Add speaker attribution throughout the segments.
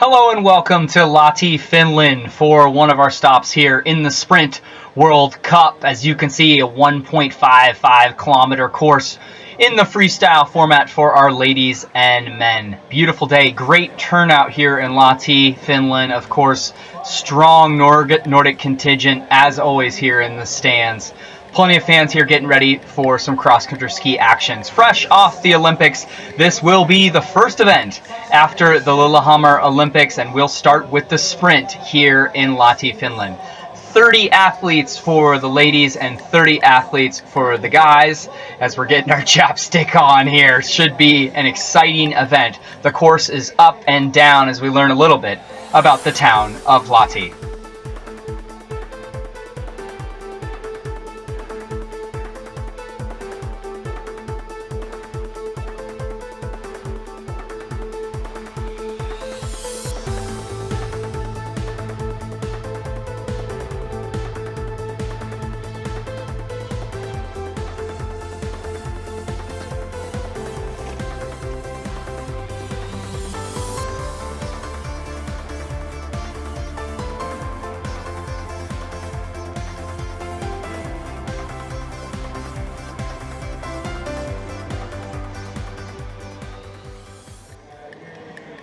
Speaker 1: Hello and welcome to Lahti, Finland for one of our stops here in the Sprint World Cup. As you can see, a 1.55 kilometer course in the freestyle format for our ladies and men. Beautiful day, great turnout here in Lahti, Finland. Of course, strong Nordic contingent as always here in the stands. Plenty of fans here getting ready for some cross-country ski actions. Fresh off the Olympics, this will be the first event after the Lillehammer Olympics, and we'll start with the sprint here in Lahti, Finland. 30 athletes for the ladies and 30 athletes for the guys. As we're getting our chapstick on here, should be an exciting event. The course is up and down as we learn a little bit about the town of Lahti.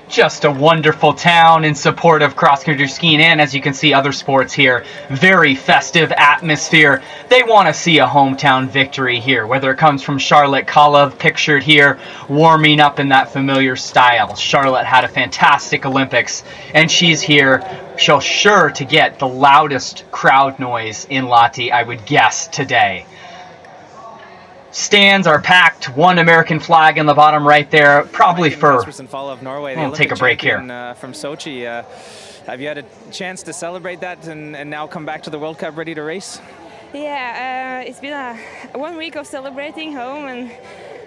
Speaker 1: Just a wonderful town in support of cross-country skiing, and as you can see, other sports here. Very festive atmosphere. They want to see a hometown victory here, whether it comes from Charlotte Kalev, pictured here, warming up in that familiar style. Charlotte had a fantastic Olympics, and she's here. She'll sure to get the loudest crowd noise in Lahti, I would guess, today. Stands are packed, one American flag in the bottom right there, probably for, we'll take a break here.
Speaker 2: From Sochi, have you had a chance to celebrate that and now come back to the World Cup ready to race?
Speaker 3: Yeah, it's been 1 week of celebrating home, and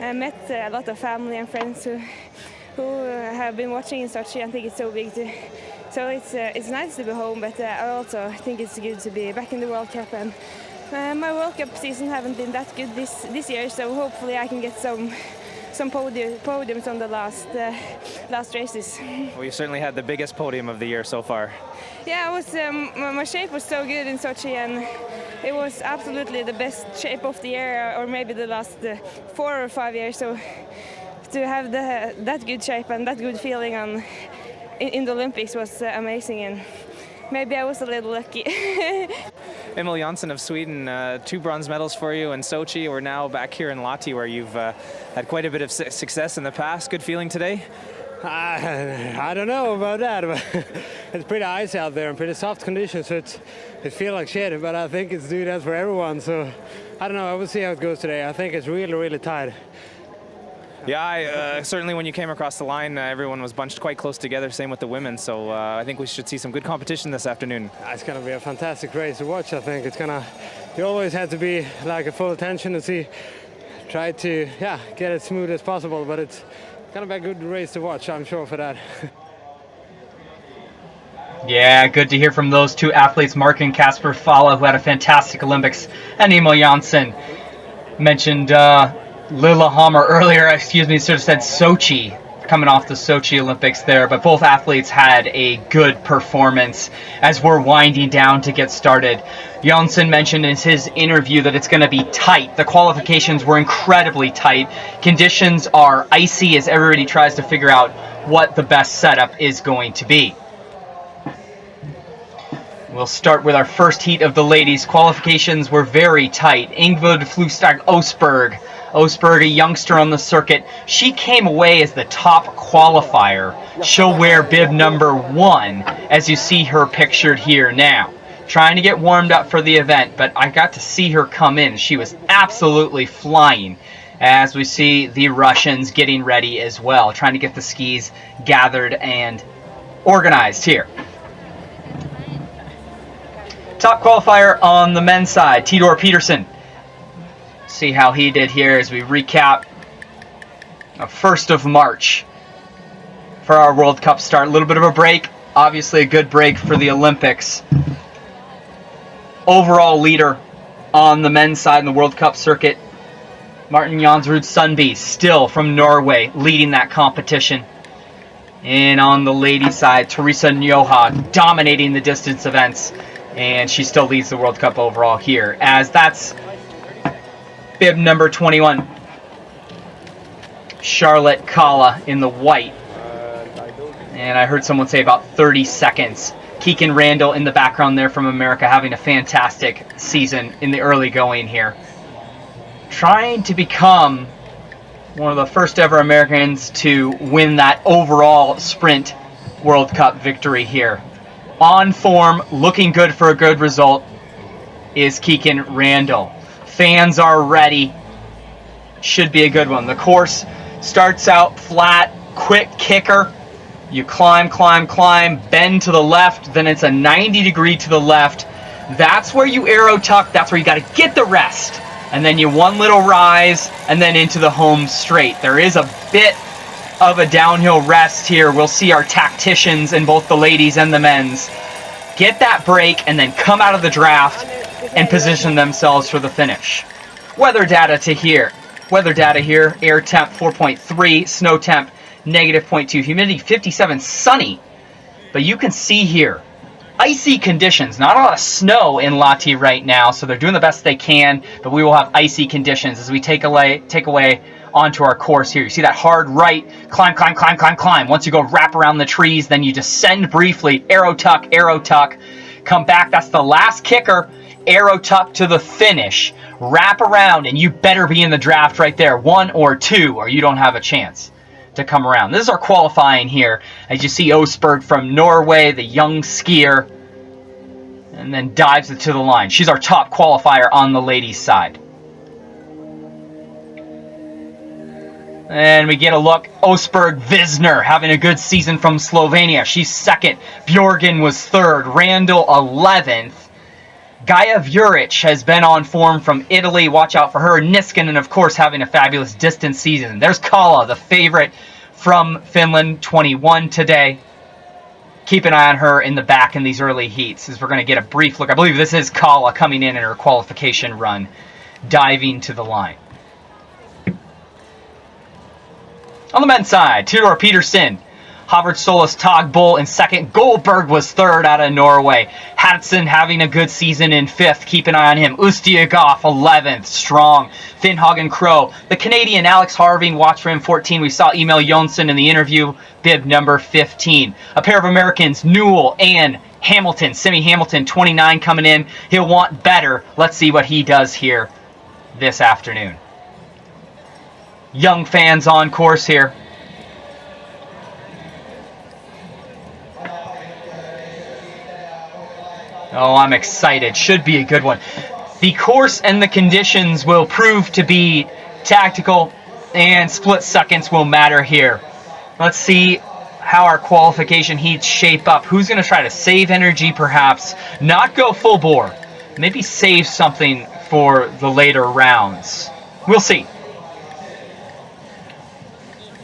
Speaker 3: I met a lot of family and friends who have been watching in Sochi. I think it's so big so it's nice to be home, but I also think it's good to be back in the World Cup. And my World Cup season haven't been that good this year, so hopefully I can get some podiums on the last races.
Speaker 2: Well, you certainly had the biggest podium of the year so far.
Speaker 3: Yeah, I was. My shape was so good in Sochi, and it was absolutely the best shape of the year, or maybe the last 4 or 5 years. So to have that good shape and that good feeling in the Olympics was amazing, and maybe I was a little lucky.
Speaker 2: Emil Jansson of Sweden, 2 bronze medals for you in Sochi. We're now back here in Lahti, where you've had quite a bit of success in the past. Good feeling today?
Speaker 4: I don't know about that, but it's pretty icy out there and pretty soft conditions, so it feels like shit, but I think it's doing that for everyone, so I don't know, I will see how it goes today. I think it's really, really tight.
Speaker 2: Yeah, certainly when you came across the line, everyone was bunched quite close together, same with the women, so I think we should see some good competition this afternoon.
Speaker 4: It's going to be a fantastic race to watch, I think. You always have to be like a full attention and try to get it smooth as possible, but it's going to be a good race to watch, I'm sure for that.
Speaker 1: Yeah, good to hear from those 2 athletes, Mark and Kasper Falla, who had a fantastic Olympics, and Emil Jansson. Mentioned Lillehammer earlier, should have said Sochi, coming off the Sochi Olympics there, but both athletes had a good performance as we're winding down to get started. Jansson mentioned in his interview that it's going to be tight. The qualifications were incredibly tight. Conditions are icy as everybody tries to figure out what the best setup is going to be. We'll start with our first heat of the ladies. Qualifications were very tight. Ingvild Flugstad Osberg, a youngster on the circuit, she came away as the top qualifier. She'll wear bib number 1, as you see her pictured here now. Trying to get warmed up for the event, but I got to see her come in. She was absolutely flying, as we see the Russians getting ready as well, trying to get the skis gathered and organized here. Top qualifier on the men's side, Tidor Peterson. See how he did here as we recap 1st of March for our World Cup start. A little bit of a break, obviously a good break for the Olympics. Overall leader on the men's side in the World Cup circuit, Martin Jansrud Sundby, still from Norway, leading that competition. And on the ladies' side, Teresa Nyoha dominating the distance events, and she still leads the World Cup overall here, as that's bib number 21, Charlotte Kalla in the white. And I heard someone say about 30 seconds. Keegan Randall in the background there from America, having a fantastic season in the early going here. Trying to become one of the first ever Americans to win that overall sprint World Cup victory here. On form, looking good for a good result, is Keegan Randall. Fans are ready. Should be a good one. The course starts out flat, quick kicker. You climb, climb, climb, bend to the left, then it's a 90-degree to the left. That's where you aero tuck. That's where you got to get the rest. And then you one little rise, and then into the home straight. There is a bit of a downhill rest here. We'll see our tacticians in both the ladies and the men's get that break and then come out of the draft and position themselves for the finish. Weather data here, air temp 4.3, snow temp -0.2, humidity 57, sunny. But you can see here, icy conditions, not a lot of snow in Lahti right now, so they're doing the best they can, but we will have icy conditions as we take away onto our course here. You see that hard right, climb, climb, climb, climb, climb. Once you go wrap around the trees, then you descend briefly, aero tuck, come back. That's the last kicker, aero tuck to the finish, wrap around, and you better be in the draft right there, 1 or 2, or you don't have a chance to come around. This is our qualifying here, as you see Osberg from Norway, the young skier, and then dives it to the line. She's our top qualifier on the ladies' side. And we get a look, Osberg Visner having a good season from Slovenia. She's second. Bjorgen was third. Randall 11th. Gaia Vuric has been on form from Italy. Watch out for her. Niskanen, of course, having a fabulous distance season. There's Kalla, the favorite from Finland, 21 today. Keep an eye on her in the back in these early heats, as we're going to get a brief look. I believe this is Kalla coming in her qualification run, diving to the line. On the men's side, Theodor Peterson, Havert Solis, Tog Bull in second. Goldberg was third out of Norway. Hadson having a good season in fifth. Keep an eye on him. Ustiagov 11th. Strong. Finnhagen Crow. The Canadian Alex Harving, watch for him 14. We saw Emil Jonsson in the interview. Bib number 15. A pair of Americans, Newell and Hamilton. Simi Hamilton 29 coming in. He'll want better. Let's see what he does here this afternoon. Young fans on course here. Oh, I'm excited. Should be a good one. The course and the conditions will prove to be tactical, and split seconds will matter here. Let's see how our qualification heats shape up. Who's going to try to save energy, perhaps? Not go full bore. Maybe save something for the later rounds. We'll see.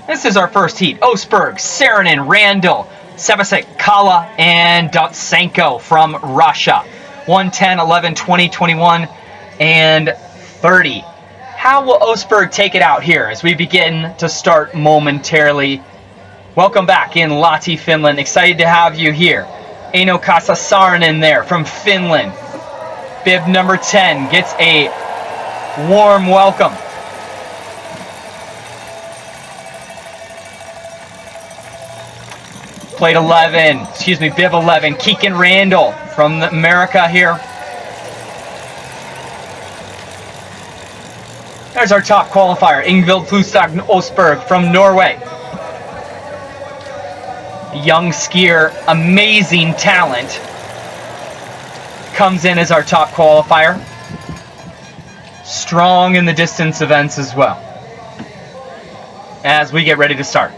Speaker 1: This is our first heat. Osberg, Saarinen, Randall, Sebasik, Kalla, and Dotsenko from Russia. 1, 10, 11, 20, 21, and 30. How will Osberg take it out here as we begin to start momentarily? Welcome back in Lahti, Finland. Excited to have you here. Eino Kasa Saarinen there from Finland. Bib number 10 gets a warm welcome. Bib 11, Keegan Randall from America here. There's our top qualifier, Ingvild Flusagn Osberg from Norway. Young skier, amazing talent, comes in as our top qualifier. Strong in the distance events as well. As we get ready to start.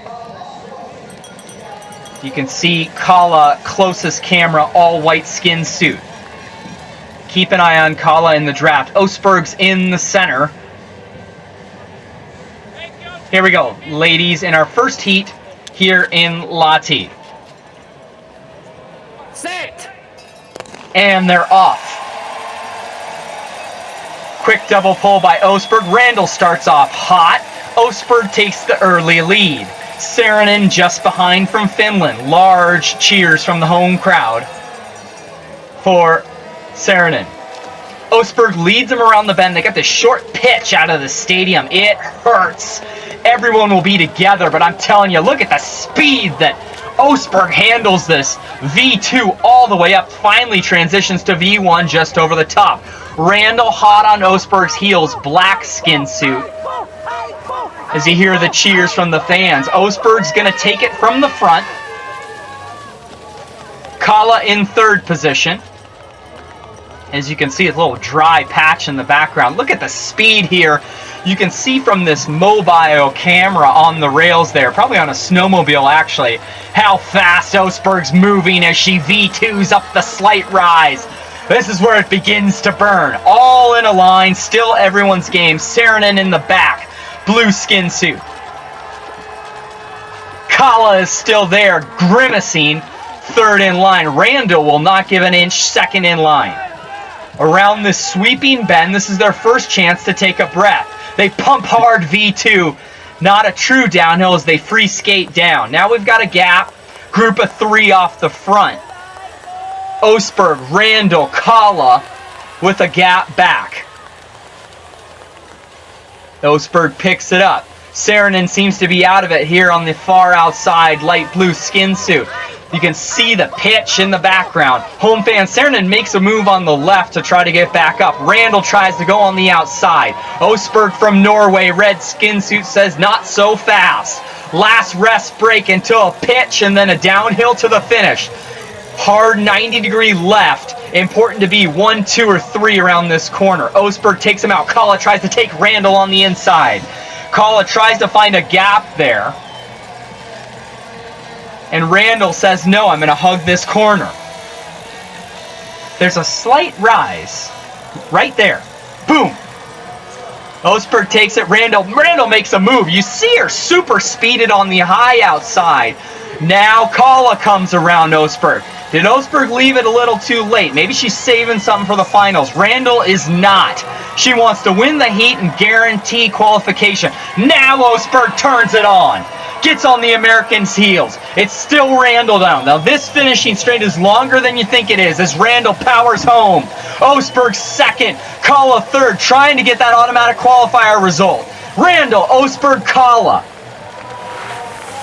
Speaker 1: You can see Kalla, closest camera, all white skin suit. Keep an eye on Kalla in the draft. Osberg's in the center. Here we go, ladies, in our first heat here in Lahti.
Speaker 2: Set!
Speaker 1: And they're off. Quick double pull by Osberg. Randall starts off hot. Osberg takes the early lead. Saarinen just behind from Finland. Large cheers from the home crowd for Saarinen. Östberg leads him around the bend. They got this short pitch out of the stadium. It hurts. Everyone will be together, but I'm telling you, look at the speed that Östberg handles this. V2 all the way up, finally transitions to V1 just over the top. Randall hot on Östberg's heels, black skin suit. As you hear the cheers from the fans, Östberg's going to take it from the front. Kala in third position. As you can see, a little dry patch in the background. Look at the speed here. You can see from this mobile camera on the rails there, probably on a snowmobile actually, how fast Östberg's moving as she V2s up the slight rise. This is where it begins to burn. All in a line, still everyone's game. Saarinen in the back, blue skin suit. Kala is still there, grimacing, third in line. Randall will not give an inch, second in line. Around this sweeping bend, this is their first chance to take a breath. They pump hard V2, not a true downhill as they free skate down. Now we've got a gap, group of three off the front. Östberg, Randall, Kala with a gap back. Östberg picks it up. Saarinen seems to be out of it here on the far outside light blue skin suit. You can see the pitch in the background. Home fan Saarinen makes a move on the left to try to get back up. Randall tries to go on the outside. Östberg from Norway, red skin suit, says not so fast. Last rest break until a pitch and then a downhill to the finish. Hard 90-degree left. Important to be 1, 2, or 3 around this corner. Östberg takes him out. Kala tries to take Randall on the inside. Kala tries to find a gap there. And Randall says, no, I'm going to hug this corner. There's a slight rise right there. Boom. Östberg takes it. Randall makes a move. You see her super speeded on the high outside. Now Kala comes around Östberg. Did Östberg leave it a little too late? Maybe she's saving something for the finals. Randall is not. She wants to win the heat and guarantee qualification. Now Östberg turns it on. Gets on the American's heels. It's still Randall down. Now this finishing straight is longer than you think it is as Randall powers home. Östberg second, Kala third, trying to get that automatic qualifier result. Randall, Östberg, Kala.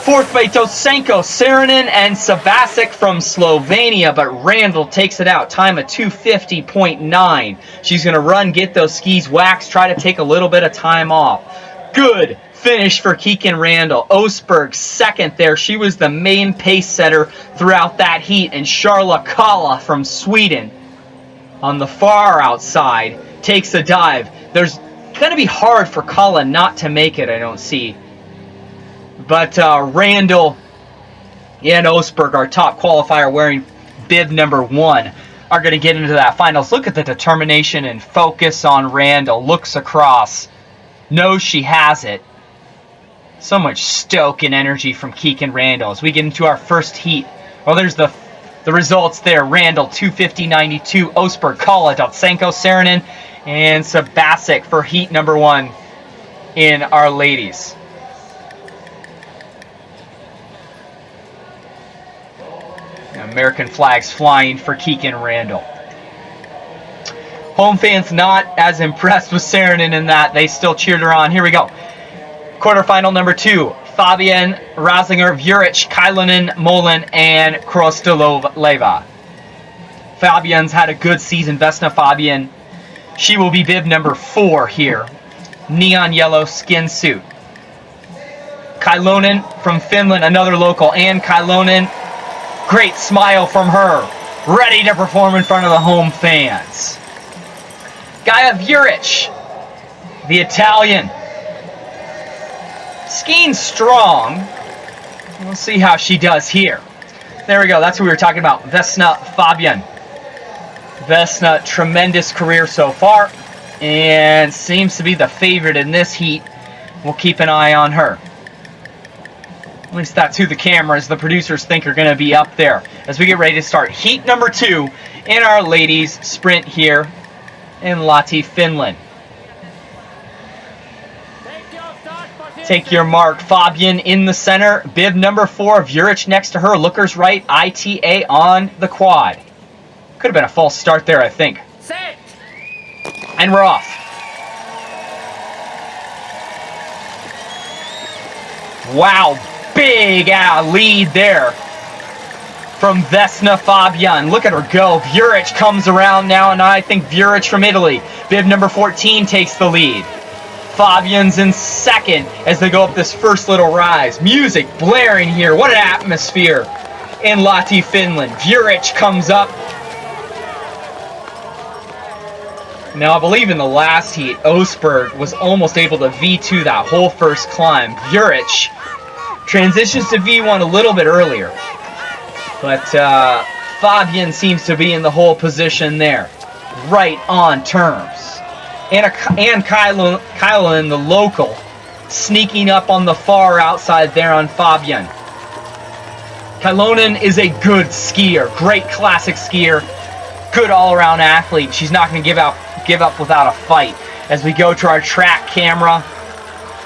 Speaker 1: Fourth by Tosenko, Saarinen, and Sabasic from Slovenia, but Randall takes it out. Time of 2:50.9. She's going to run, get those skis waxed, try to take a little bit of time off. Good finish for Keegan Randall. Östberg second there. She was the main pace setter throughout that heat. And Charla Kala from Sweden on the far outside takes a dive. There's going to be hard for Kala not to make it, I don't see. But Randall and Östberg, our top qualifier wearing bib number 1, are going to get into that finals. Look at the determination and focus on Randall. Looks across. Knows she has it. So much stoke and energy from Keegan Randall as we get into our first heat. Well, there's the results there. Randall 2:50.92. Östberg, Kala, Dotsenko, Saarinen, and Sabasic for heat number 1 in our ladies. American flags flying for Keegan Randall. Home fans not as impressed with Saarinen in that. They still cheered her on. Here we go. Quarterfinal number 2. Fabian, Rasinger, Vuric, Kailanen, Molin, and Krostoleva. Fabian's had a good season. Vesna Fabian. She will be bib number 4 here. Neon yellow skin suit. Kailanen from Finland, another local. And Kailanen. Great smile from her. Ready to perform in front of the home fans. Gaia Vuric, the Italian. Skiing strong. We'll see how she does here. There we go. That's what we were talking about. Vesna Fabian. Vesna, tremendous career so far. And seems to be the favorite in this heat. We'll keep an eye on her. At least that's who the cameras, the producers, think are going to be up there as we get ready to start heat number 2 in our ladies sprint here in Lahti, Finland. Take your mark. Fabian in the center. Bib number 4, Vuric next to her. Lookers right, ITA on the quad. Could have been a false start there, I think.
Speaker 5: Set.
Speaker 1: And we're off. Wow, big lead there from Vesna Fabian. Look at her go. Vuric comes around now, and I think Vuric from Italy. Bib number 14 takes the lead. Fabian's in second as they go up this first little rise. Music blaring here. What an atmosphere in Lahti, Finland. Vuric comes up. Now, I believe in the last heat, Osberg was almost able to V2 that whole first climb. Vuric transitions to V1 a little bit earlier. But Fabian seems to be in the whole position there. Right on terms. And Kylan, the local, sneaking up on the far outside there on Fabian. Kylonen is a good skier, great classic skier, good all-around athlete. She's not going to give up without a fight. As we go to our track camera,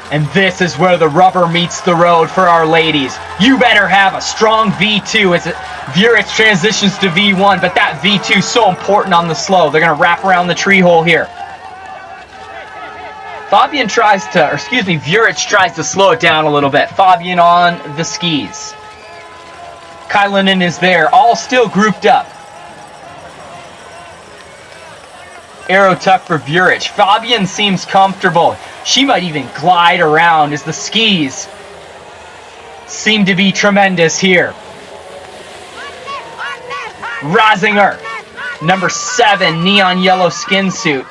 Speaker 1: and this is where the rubber meets the road for our ladies. You better have a strong V2 as Vuric transitions to V1, but that V2 is so important on the slow. They're going to wrap around the tree hole here. Vuric tries to slow it down a little bit. Fabian on the skis. Kylonen is there, all still grouped up. Arrow tuck for Vuric. Fabian seems comfortable. She might even glide around as the skis seem to be tremendous here. Rosinger, number 7, neon yellow skin suit.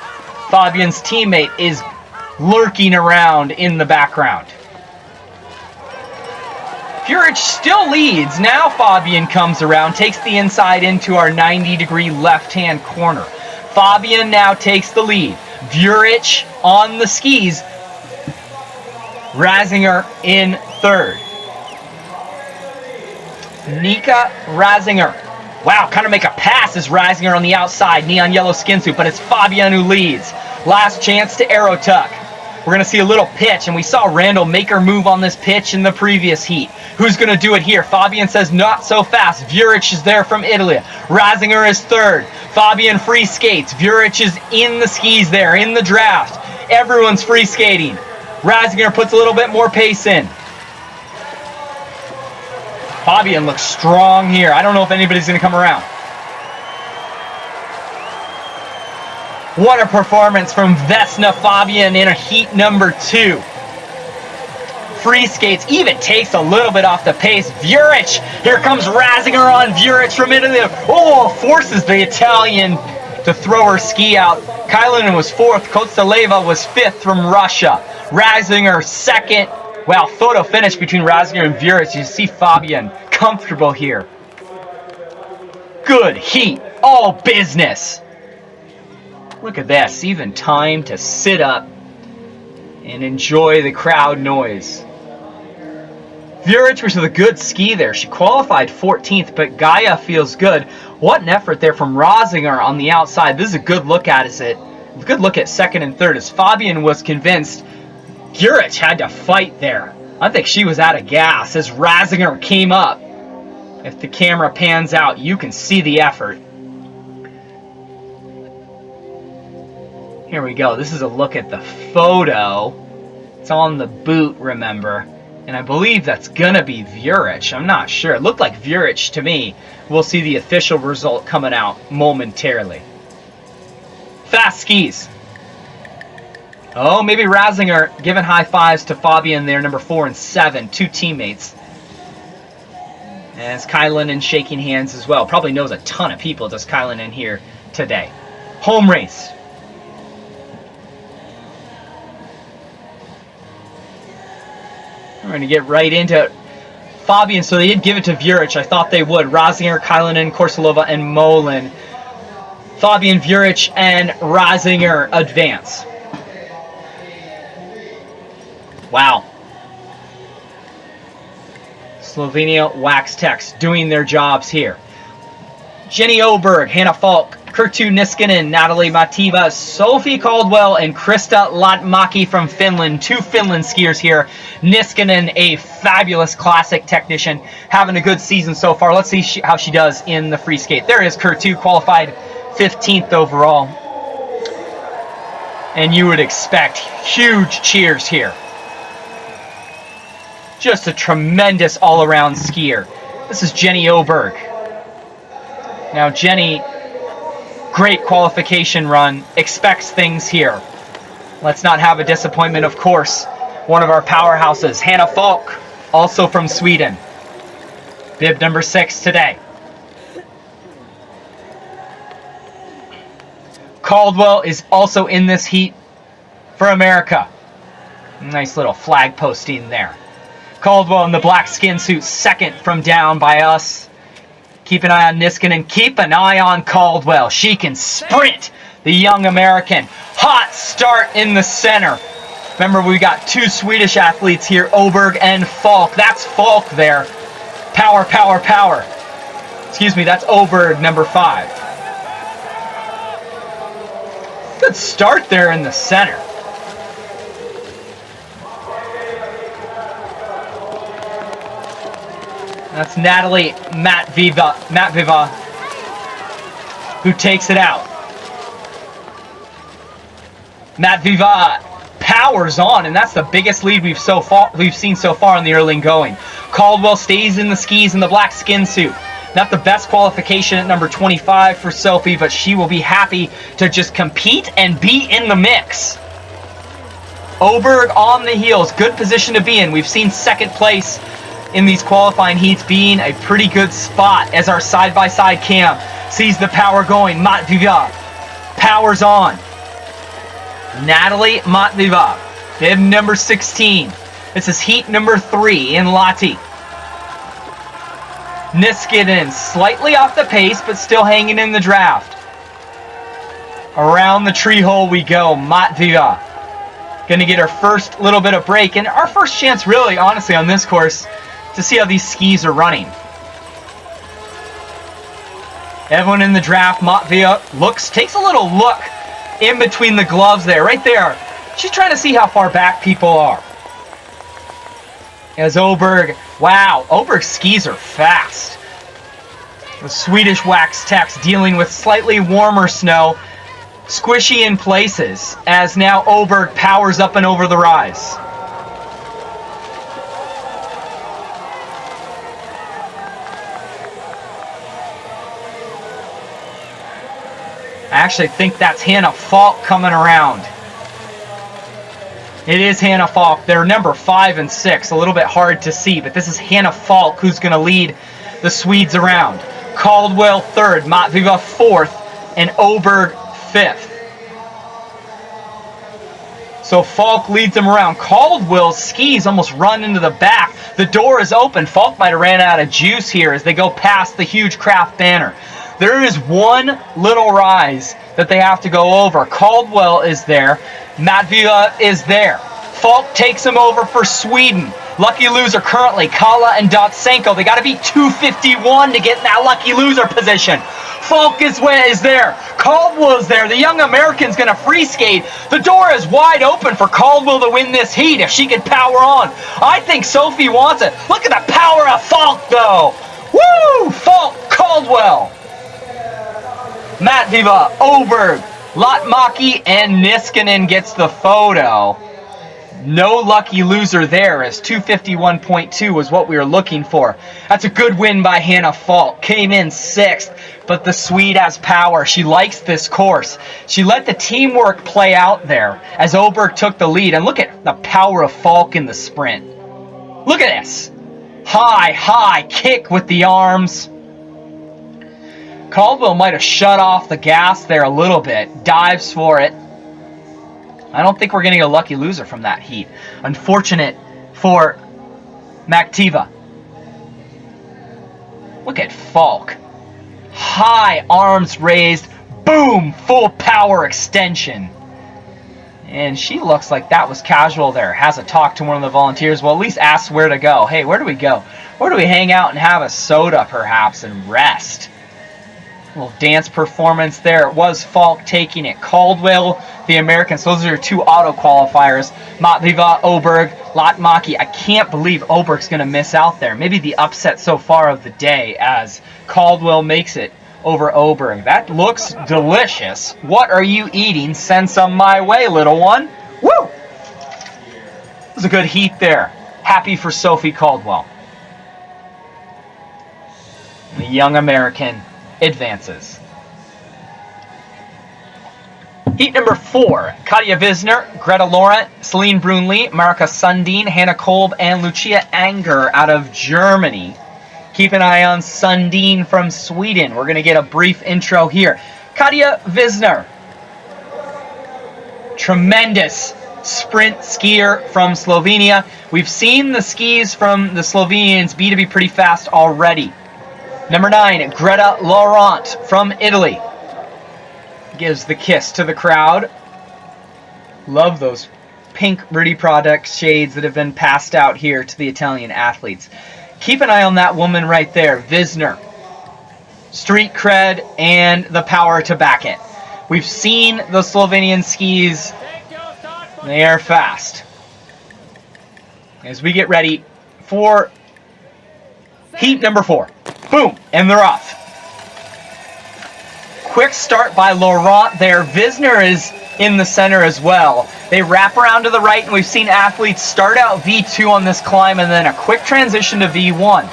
Speaker 1: Fabian's teammate is lurking around in the background. Vuric still leads. Now Fabian comes around, takes the inside into our 90-degree left-hand corner. Fabian now takes the lead. Vuric on the skis. Rosinger in third. Nika Rosinger. Wow, kind of make a pass as Rosinger on the outside. Neon yellow skin suit, but it's Fabian who leads. Last chance to arrow tuck. We're going to see a little pitch, and we saw Randall make her move on this pitch in the previous heat. Who's going to do it here? Fabian says not so fast. Vuric is there from Italy. Rosinger is third. Fabian free skates. Vuric is in the skis there, in the draft. Everyone's free skating. Rosinger puts a little bit more pace in. Fabian looks strong here. I don't know if anybody's going to come around. What a performance from Vesna Fabian in a heat number 2. Free skates, even takes a little bit off the pace. Vuric, here comes Rosinger on Vuric from Italy. Oh, forces the Italian to throw her ski out. Kylonen was 4th, Kosteleva was 5th from Russia. Rosinger 2nd. Wow, photo finish between Rosinger and Vuric. You see Fabian comfortable here. Good heat, all business. Look at this, even time to sit up and enjoy the crowd noise. Vuric was with a good ski there. She qualified 14th, but Gaia feels good. What an effort there from Rosinger on the outside. This is a good look at it. A good look at second and third as Fabian was convinced Vuric had to fight there. I think she was out of gas as Rosinger came up. If the camera pans out, you can see the effort. Here we go. This is a look at the photo. It's on the boot, remember. And I believe that's going to be Vuric. I'm not sure. It looked like Vuric to me. We'll see the official result coming out momentarily. Fast skis. Oh, maybe Rosinger giving high fives to Fabian there, number 4 and 7. 2 teammates. And it's Kylonen shaking hands as well. Probably knows a ton of people, does Kylonen here today. Home race. We're going to get right into Fabian. So they did give it to Vuric. I thought they would. Rosinger, Kylonen, Korsalova, and Molin. Fabian, Vuric, and Rosinger advance. Wow. Slovenia Wax Techs doing their jobs here. Jenny Oberg, Hannah Falk, Kerttu Niskanen, Natalie Mativa, Sophie Caldwell, and Krista Latmaki from Finland. 2 Finland skiers here. Niskanen, a fabulous classic technician, having a good season so far. Let's see how she does in the free skate. There is Kerttu, qualified 15th overall. And you would expect huge cheers here. Just a tremendous all-around skier. This is Jenny Oberg. Now Jenny, great qualification run, expects things here. Let's not have a disappointment, of course. One of our powerhouses, Hannah Falk, also from Sweden. Bib number 6 today. Caldwell is also in this heat for America. Nice little flag posting there. Caldwell in the black skin suit, second from down by us. Keep an eye on Niskanen. Keep an eye on Caldwell. She can sprint, the young American. Hot start in the center. Remember, we got 2 Swedish athletes here, Oberg and Falk. That's Falk there. Power, power, power. Excuse me, that's Oberg, number 5. Good start there in the center. That's Natalie Matviva, who takes it out. Matviva powers on, and that's the biggest lead we've seen so far in the early going. Caldwell stays in the skis in the black skin suit. Not the best qualification at number 25 for Sophie, but she will be happy to just compete and be in the mix. Oberg on the heels, good position to be in. We've seen second place in these qualifying heats being a pretty good spot as our side-by-side cam sees the power going. Matviva powers on. Natalie Matviva, bib number 16. This is heat number 3 in Lahti. Niskanen slightly off the pace, but still hanging in the draft. Around the tree hole we go. Matviva gonna get her first little bit of break, and our first chance really, honestly, on this course to see how these skis are running. Everyone in the draft. Matviva takes a little look in between the gloves there, right there. She's trying to see how far back people are. As Oberg, wow, Oberg's skis are fast. The Swedish wax techs dealing with slightly warmer snow, squishy in places, as now Oberg powers up and over the rise. I actually think that's Hannah Falk coming around. It is Hannah Falk. They're number 5 and 6. A little bit hard to see, but this is Hannah Falk who's going to lead the Swedes around. Caldwell 3rd, Matviva 4th, and Oberg 5th. So Falk leads them around. Caldwell's skis almost run into the back. The door is open. Falk might have ran out of juice here as they go past the huge craft banner. There is one little rise that they have to go over. Caldwell is there. Matviva is there. Falk takes him over for Sweden. Lucky loser currently, Kala and Dotsenko. They got to beat 251 to get in that lucky loser position. Falk is there. Caldwell is there. The young American's going to free skate. The door is wide open for Caldwell to win this heat if she can power on. I think Sophie wants it. Look at the power of Falk, though. Woo! Falk, Caldwell. Matviva, Oberg, Latmaki, and Niskanen gets the photo. No lucky loser there, as 251.2 was what we were looking for. That's a good win by Hannah Falk. Came in 6th, but the Swede has power. She likes this course. She let the teamwork play out there as Oberg took the lead. And look at the power of Falk in the sprint. Look at this. High kick with the arms. Caldwell might have shut off the gas there a little bit. Dives for it. I don't think we're getting a lucky loser from that heat. Unfortunate for Matviva. Look at Falk. High arms raised. Boom! Full power extension. And she looks like that was casual there. Has a talk to one of the volunteers. Well, at least asks where to go. Hey, where do we go? Where do we hang out and have a soda perhaps and rest? Little dance performance there. It was Falk taking it. Caldwell, the Americans. Those are your two auto qualifiers. Matviva, Oberg, Latmaki. I can't believe Oberg's going to miss out there. Maybe the upset so far of the day as Caldwell makes it over Oberg. That looks delicious. What are you eating? Send some my way, little one. Woo! It was a good heat there. Happy for Sophie Caldwell. The young American advances. Heat number 4, Katja Wisner, Greta Laurent, Celine Brunli, Marika Sundin, Hannah Kolb, and Lucia Anger out of Germany. Keep an eye on Sundin from Sweden. We're going to get a brief intro here. Katja Wisner, tremendous sprint skier from Slovenia. We've seen the skis from the Slovenians be pretty fast already. Number 9, Greta Laurent from Italy. Gives the kiss to the crowd. Love those pink Rudy Products shades that have been passed out here to the Italian athletes. Keep an eye on that woman right there, Wisner. Street cred and the power to back it. We've seen the Slovenian skis. They are fast. As we get ready for heat number 4. Boom, and they're off. Quick start by Laurent there. Wisner is in the center as well. They wrap around to the right, and we've seen athletes start out V2 on this climb and then a quick transition to V1.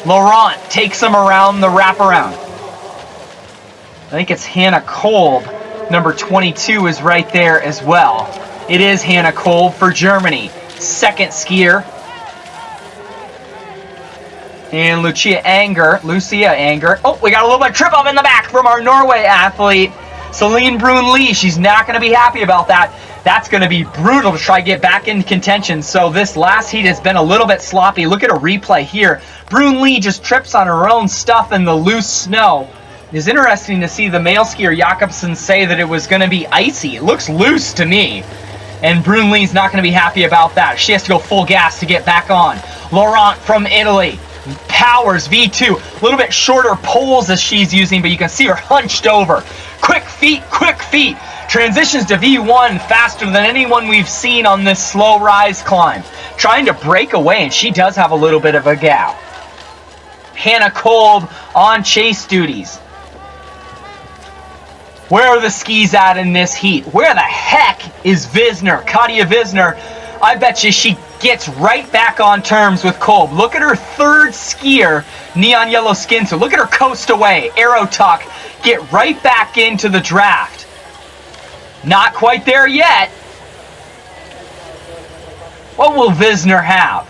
Speaker 1: Laurent takes them around the wraparound. I think it's Hannah Kolb. Number 22 is right there as well. It is Hannah Kolb for Germany. Second skier. And Lucia Anger. Oh, we got a little bit of trip up in the back from our Norway athlete, Celine Brunli. She's not going to be happy about that. That's going to be brutal to try to get back into contention. So this last heat has been a little bit sloppy. Look at a replay here. Brunli just trips on her own stuff in the loose snow. It's interesting to see the male skier Jakobsen say that it was going to be icy. It looks loose to me. And Brunli's not going to be happy about that. She has to go full gas to get back on. Laurent from Italy. Powers V2, a little bit shorter poles as she's using, but you can see her hunched over. Quick feet, transitions to V1 faster than anyone we've seen on this slow rise climb. Trying to break away, and she does have a little bit of a gap. Hannah Kolb on chase duties. Where are the skis at in this heat? Where the heck is Wisner? Katja Wisner, I bet you she gets right back on terms with Kolb. Look at her third skier, neon yellow skin. So look at her coast away, arrow tuck, get right back into the draft. Not quite there yet. What will Wisner have?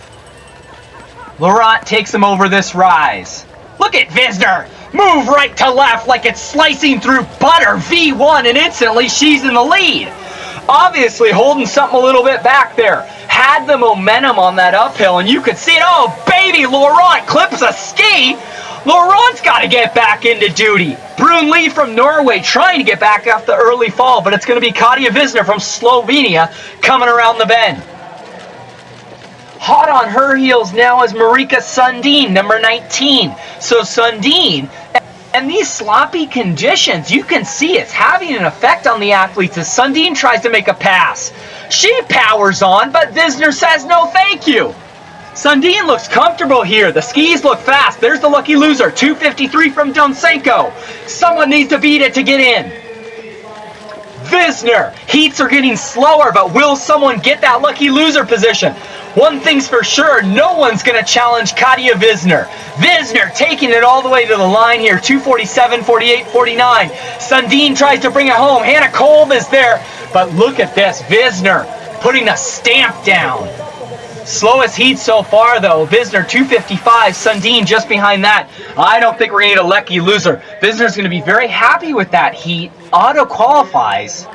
Speaker 1: Laurent takes him over this rise. Look at Wisner. Move right to left like it's slicing through butter. V1, and instantly she's in the lead. Obviously holding something a little bit back there. Had the momentum on that uphill, and you could see it. Oh, baby, Laurent clips a ski. Laurent's got to get back into duty. Brunli from Norway trying to get back off the early fall, but it's going to be Katja Wisner from Slovenia coming around the bend. Hot on her heels now is Marika Sundin, number 19. So Sundin, and these sloppy conditions, you can see it's having an effect on the athletes as Sundin tries to make a pass. She powers on, but Wisner says no thank you. Sundin looks comfortable here. The skis look fast. There's the lucky loser, 2:53 from Donsenko. Someone needs to beat it to get in. Wisner, heats are getting slower, but will someone get that lucky loser position? One thing's for sure, no one's going to challenge Katja Wisner. Wisner taking it all the way to the line here, 2:47, 48, 49. Sundin tries to bring it home. Hannah Kolb is there, but look at this. Wisner putting a stamp down. Slowest heat so far, though. Wisner 2:55, Sundin just behind that. I don't think we're going to get a lucky loser. Wisner's going to be very happy with that heat. Auto qualifies,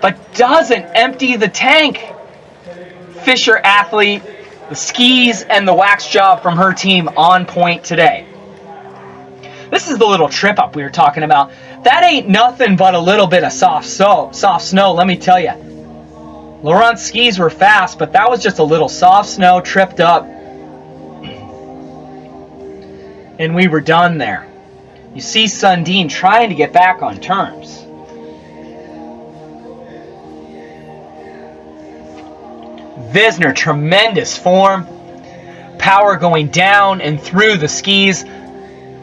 Speaker 1: but doesn't empty the tank. Fisher athlete, the skis and the wax job from her team on point today. This is the little trip up we were talking about. That ain't nothing but a little bit of soft snow, let me tell you. Laurent's skis were fast, but that was just a little soft snow tripped up. And we were done there. You see Sundin trying to get back on terms. Visner, tremendous form. Power going down and through the skis.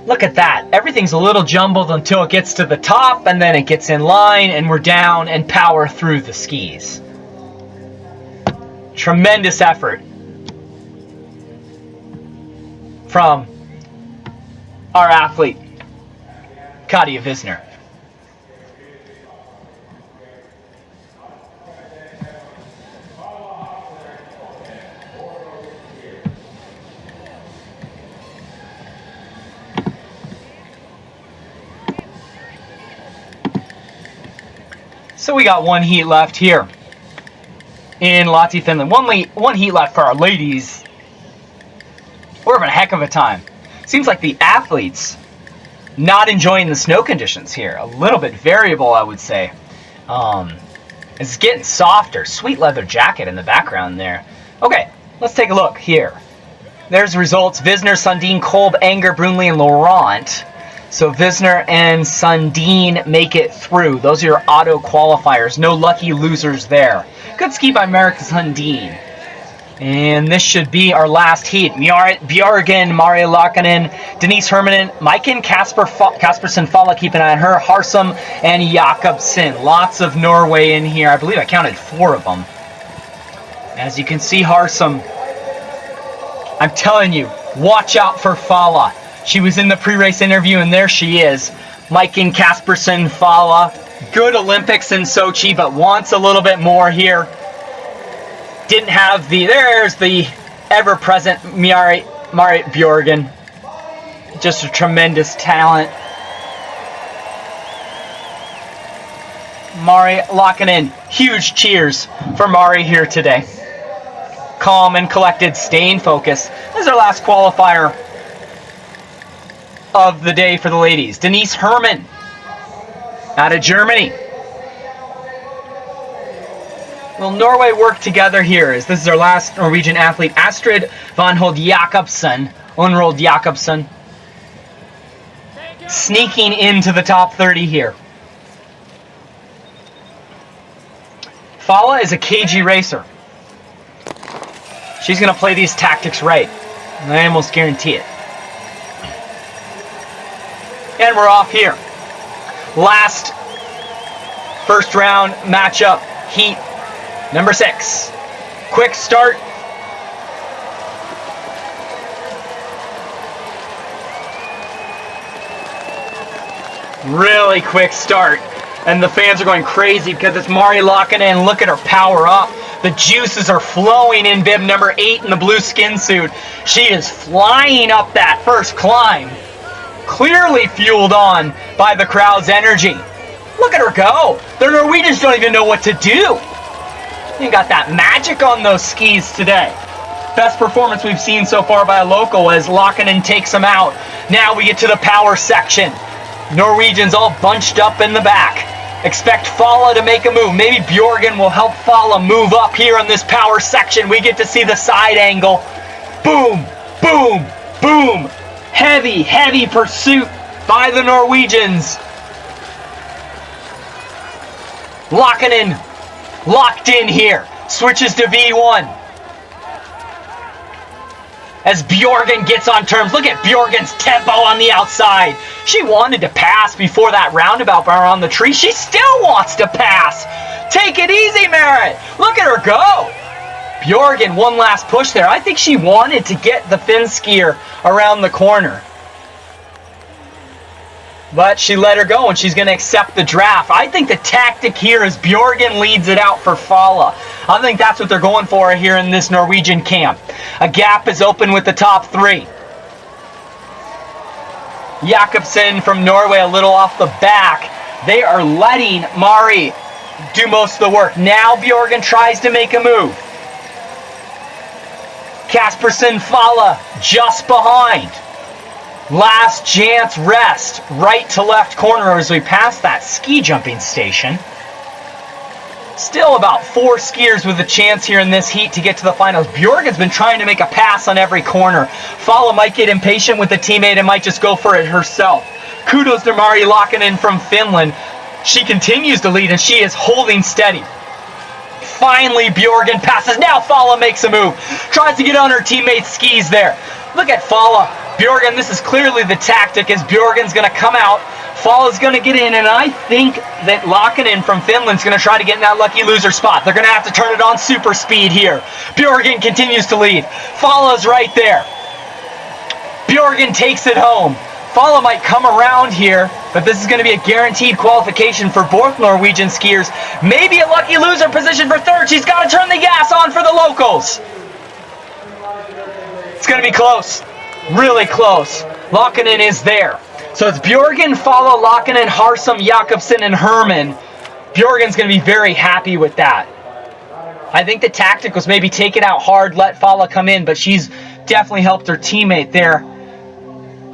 Speaker 1: Look at that. Everything's a little jumbled until it gets to the top, and then it gets in line, and we're down and power through the skis. Tremendous effort from our athlete, Katja Visner. So we got one heat left here in Lahti, Finland. One heat left for our ladies. We're having a heck of a time. Seems like the athletes not enjoying the snow conditions here. A little bit variable, I would say. It's getting softer. Sweet leather jacket in the background there. Okay, let's take a look here. There's the results. Visner, Sundin, Kolb, Anger, Brunley, and Laurent. So Visner and Sundin make it through. Those are your auto qualifiers. No lucky losers there. Good ski by Merrick Sundin. And this should be our last heat. Bjørgen, Mari Laakkonen, Denise Hermanen, Maiken Kaspersen Falla, keep an eye on her, Harsum, and Jakobsen. Lots of Norway in here. I believe I counted 4 of them. As you can see, Harsum, I'm telling you, watch out for Falla. She was in the pre-race interview, and there she is. Maiken Kaspersen Falla. Good Olympics in Sochi, but wants a little bit more here. Didn't have there's the ever-present Marit Bjørgen. Just a tremendous talent. Mari Laakkonen, huge cheers for Mari here today. Calm and collected, staying focused. This is our last qualifier of the day for the ladies. Denise Herman out of Germany. Will Norway work together here? As this is our last Norwegian athlete, Astrid von Hold Jakobsen, Unrold Jakobsen, sneaking into the top 30 here. Falla is a KG racer. She's going to play these tactics right. I almost guarantee it. And we're off here. Last first round matchup, heat number 6. Quick start. Really quick start. And the fans are going crazy because it's Mari Laakkonen. Look at her power up. The juices are flowing in bib number 8 in the blue skin suit. She is flying up that first climb. Clearly fueled on by the crowd's energy. Look at her go. The Norwegians don't even know what to do. You got that magic on those skis today. Best performance we've seen so far by a local as Laakkonen takes them out. Now we get to the power section. Norwegians all bunched up in the back. Expect Falla to make a move. Maybe Bjørgen will help Falla move up here in this power section. We get to see the side angle. Boom, boom, boom. Heavy, heavy pursuit by the Norwegians. Laakkonen locked in here. Switches to V1. As Bjørgen gets on terms. Look at Bjørgen's tempo on the outside. She wanted to pass before that roundabout bar on the tree. She still wants to pass. Take it easy, Merritt. Look at her go. Bjørgen, one last push there. I think she wanted to get the Finn skier around the corner. But she let her go, and she's going to accept the draft. I think the tactic here is Bjørgen leads it out for Falla. I think that's what they're going for here in this Norwegian camp. A gap is open with the top 3. Jakobsen from Norway a little off the back. They are letting Mari do most of the work. Now Bjørgen tries to make a move. Kaspersen Falla just behind. Last chance rest, right to left corner as we pass that ski jumping station. Still about 4 skiers with a chance here in this heat to get to the finals. Bjorgen's been trying to make a pass on every corner. Fala might get impatient with the teammate and might just go for it herself. Kudos to Mari Laakkonen from Finland. She continues to lead and she is holding steady. Finally, Bjorgen passes. Now Fala makes a move. Tries to get on her teammate's skis there. Look at Fala. Bjorgen, this is clearly the tactic as Bjorgen's going to come out. Fala's going to get in, and I think that Laakkonen from Finland's going to try to get in that lucky loser spot. They're going to have to turn it on super speed here. Bjorgen continues to lead. Fala's right there. Bjorgen takes it home. Fala might come around here, but this is going to be a guaranteed qualification for both Norwegian skiers. Maybe a lucky loser position for third. She's got to turn the gas on for the locals. It's going to be close. Really close. Laakkonen is there. So it's Bjorgen, Fala, Laakkonen, Harsum, Jakobsen, and Herman. Bjorgen's going to be very happy with that. I think the tactic was maybe take it out hard, let Fala come in, but she's definitely helped her teammate there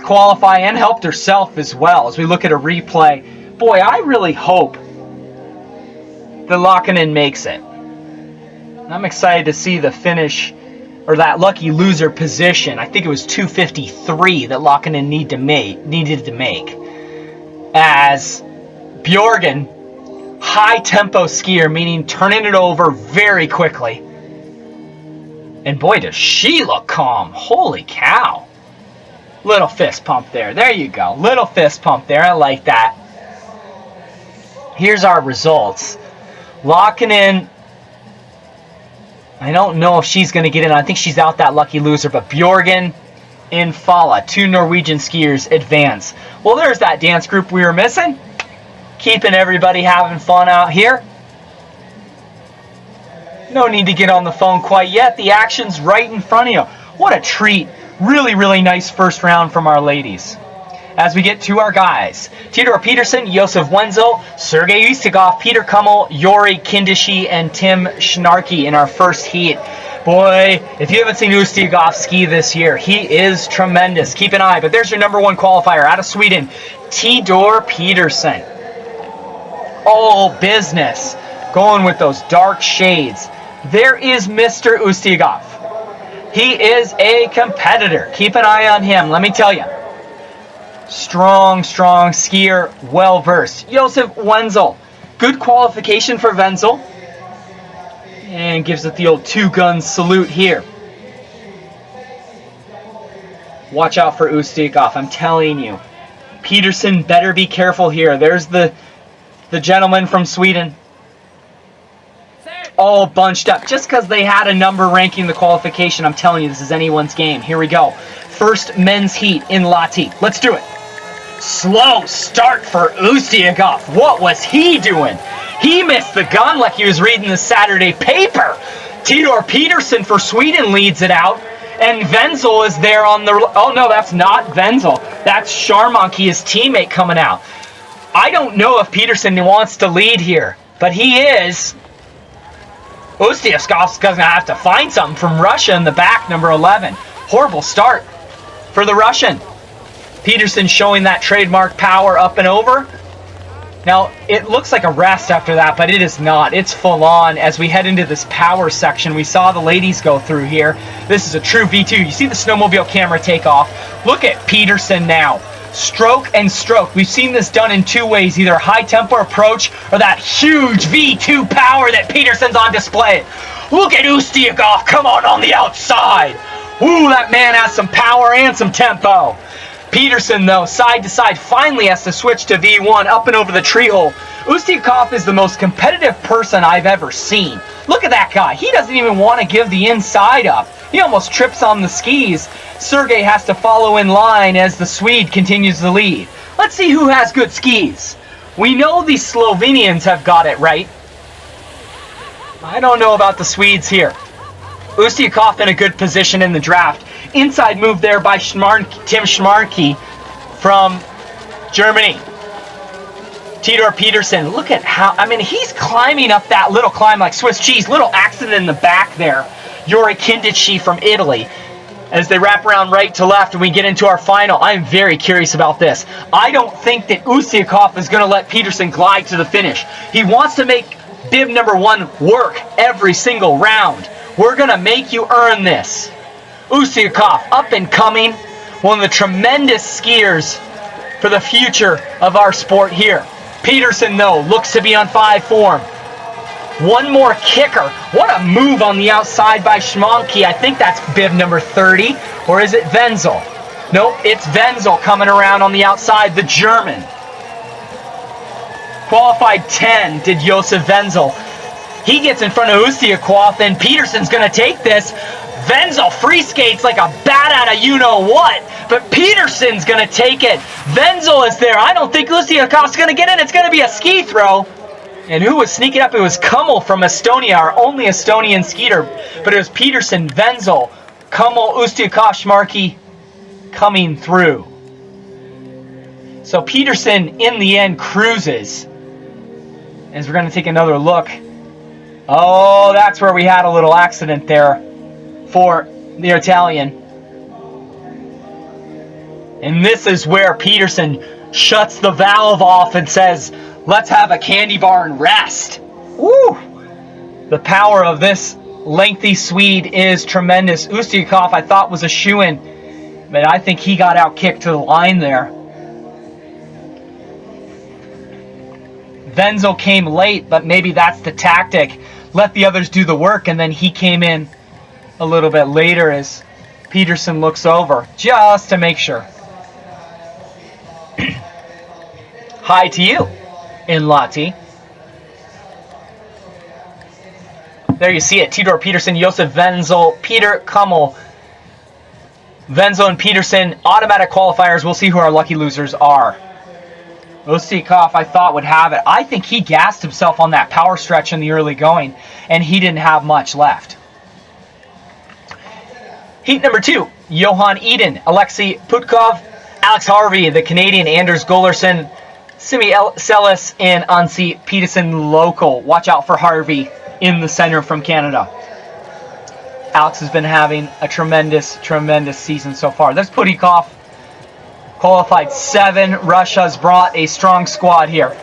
Speaker 1: qualify and helped herself as well. As we look at a replay, boy, I really hope that Laakkonen makes it. I'm excited to see the finish, or that lucky loser position. I think it was 253 that Laakkonen needed to make. As Bjorgen, high tempo skier, meaning turning it over very quickly. And boy, does she look calm. Holy cow. Little fist pump there. There you go. Little fist pump there. I like that. Here's our results. Laakkonen, I don't know if she's going to get in. I think she's out that lucky loser. But Bjorgen and Fala, 2 Norwegian skiers, advance. Well, there's that dance group we were missing. Keeping everybody having fun out here. No need to get on the phone quite yet. The action's right in front of you. What a treat. Really, really nice first round from our ladies. As we get to our guys, Theodor Peterson, Josef Wenzel, Sergei Ustygov, Peter Kummel, Yori Kindishi, and Tim Schnarke in our first heat. Boy, if you haven't seen Ustygov ski this year, he is tremendous. Keep an eye. But there's your number 1 qualifier out of Sweden, Theodor Peterson. All business. Going with those dark shades. There is Mr. Ustygov. He is a competitor. Keep an eye on him. Let me tell you. Strong skier, well-versed. Josef Wenzel. Good qualification for Wenzel. And gives it the old 2-gun salute here. Watch out for Ustygov. I'm telling you. Peterson better be careful here. There's the gentleman from Sweden. All bunched up. Just because they had a number ranking the qualification, I'm telling you, this is anyone's game. Here we go. First men's heat in Lahti. Let's do it. Slow start for Ustygov. What was he doing? He missed the gun like he was reading the Saturday paper. Theodor Peterson for Sweden leads it out. And Wenzel is there on the... Oh, no, that's not Wenzel. That's Sharmanki, his teammate, coming out. I don't know if Peterson wants to lead here, but he is... Ustygov is going to have to find something from Russia in the back, number 11. Horrible start for the Russian. Peterson showing that trademark power up and over. Now, it looks like a rest after that, but it is not. It's full on as we head into this power section. We saw the ladies go through here. This is a true V2. You see the snowmobile camera take off. Look at Peterson now. Stroke and stroke. We've seen this done in 2 ways, either high tempo approach or that huge V2 power that Peterson's on display. Look at Ustygov come on the outside. Ooh, that man has some power and some tempo. Peterson, though, side to side, finally has to switch to V1 up and over the tree hole. Ustygov is the most competitive person I've ever seen. Look at that guy. He doesn't even want to give the inside up. He almost trips on the skis. Sergei has to follow in line as the Swede continues the lead. Let's see who has good skis. We know the Slovenians have got it right. I don't know about the Swedes here. Ustygov in a good position in the draft. Inside move there by Tim Schnarke from Germany. Theodor Peterson, look at how, I mean, he's climbing up that little climb like Swiss cheese. Little accident in the back there. Yori Kindici from Italy. As they wrap around right to left and we get into our final, I'm very curious about this. I don't think that Ustygov is going to let Peterson glide to the finish. He wants to make bib number 1 work every single round. We're going to make you earn this. Ustiakov, up and coming, one of the tremendous skiers for the future of our sport here. Peterson, though, looks to be on 5 form. One more kicker. What a move on the outside by Schmanke. I think that's bib number 30. Or is it Wenzel? Nope, it's Wenzel coming around on the outside, the German. Qualified 10 did Josef Wenzel. He gets in front of Ustiakov, and Peterson's going to take this. Wenzel free skates like a bat out of you-know-what, but Peterson's going to take it. Wenzel is there. I don't think Ustiakov's going to get in. It's going to be a ski throw. And who was sneaking up? It was Kummel from Estonia, our only Estonian skier. But it was Peterson, Wenzel, Kummel, Ustiakov, Schmarke coming through. So Peterson, in the end, cruises. As we're going to take another look. Oh, that's where we had a little accident there for the Italian. And this is where Peterson shuts the valve off and says, let's have a candy bar and rest. Woo! The power of this lengthy Swede is tremendous. Ustiakov, I thought, was a shoo-in, but I think he got out-kicked to the line there. Wenzel came late, but maybe that's the tactic. Let the others do the work, and then he came in a little bit later as Peterson looks over, just to make sure. Hi to you in Lahti. There you see it. Tidor Peterson, Josef Wenzel, Peter Kummel. Wenzel and Peterson, automatic qualifiers. We'll see who our lucky losers are. Ustiakov, I thought, would have it. I think he gassed himself on that power stretch in the early going, and he didn't have much left. Heat number 2, Johan Eden, Alexei Putkov, Alex Harvey, the Canadian, Anders Gullerson, Simi Sellis, and Ansi Peterson local. Watch out for Harvey in the center from Canada. Alex has been having a tremendous season so far. There's Putkov, qualified 7. Russia's brought a strong squad here.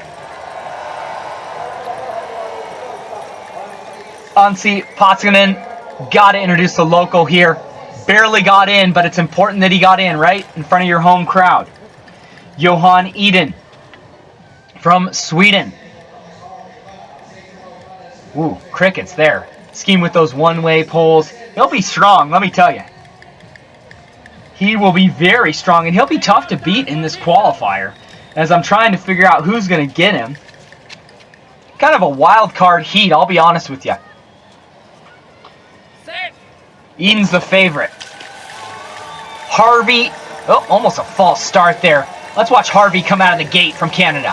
Speaker 1: Ansi Patskanen, got to introduce the local here. Barely got in, but it's important that he got in, right? In front of your home crowd. Johan Eden from Sweden. Ooh, crickets there. Skiing with those one-way poles. He'll be strong, let me tell you. He will be very strong, and he'll be tough to beat in this qualifier. As I'm trying to figure out who's going to get him. Kind of a wild card heat, I'll be honest with you. Eden's the favorite. Harvey, oh, almost a false start there. Let's watch Harvey come out of the gate from Canada.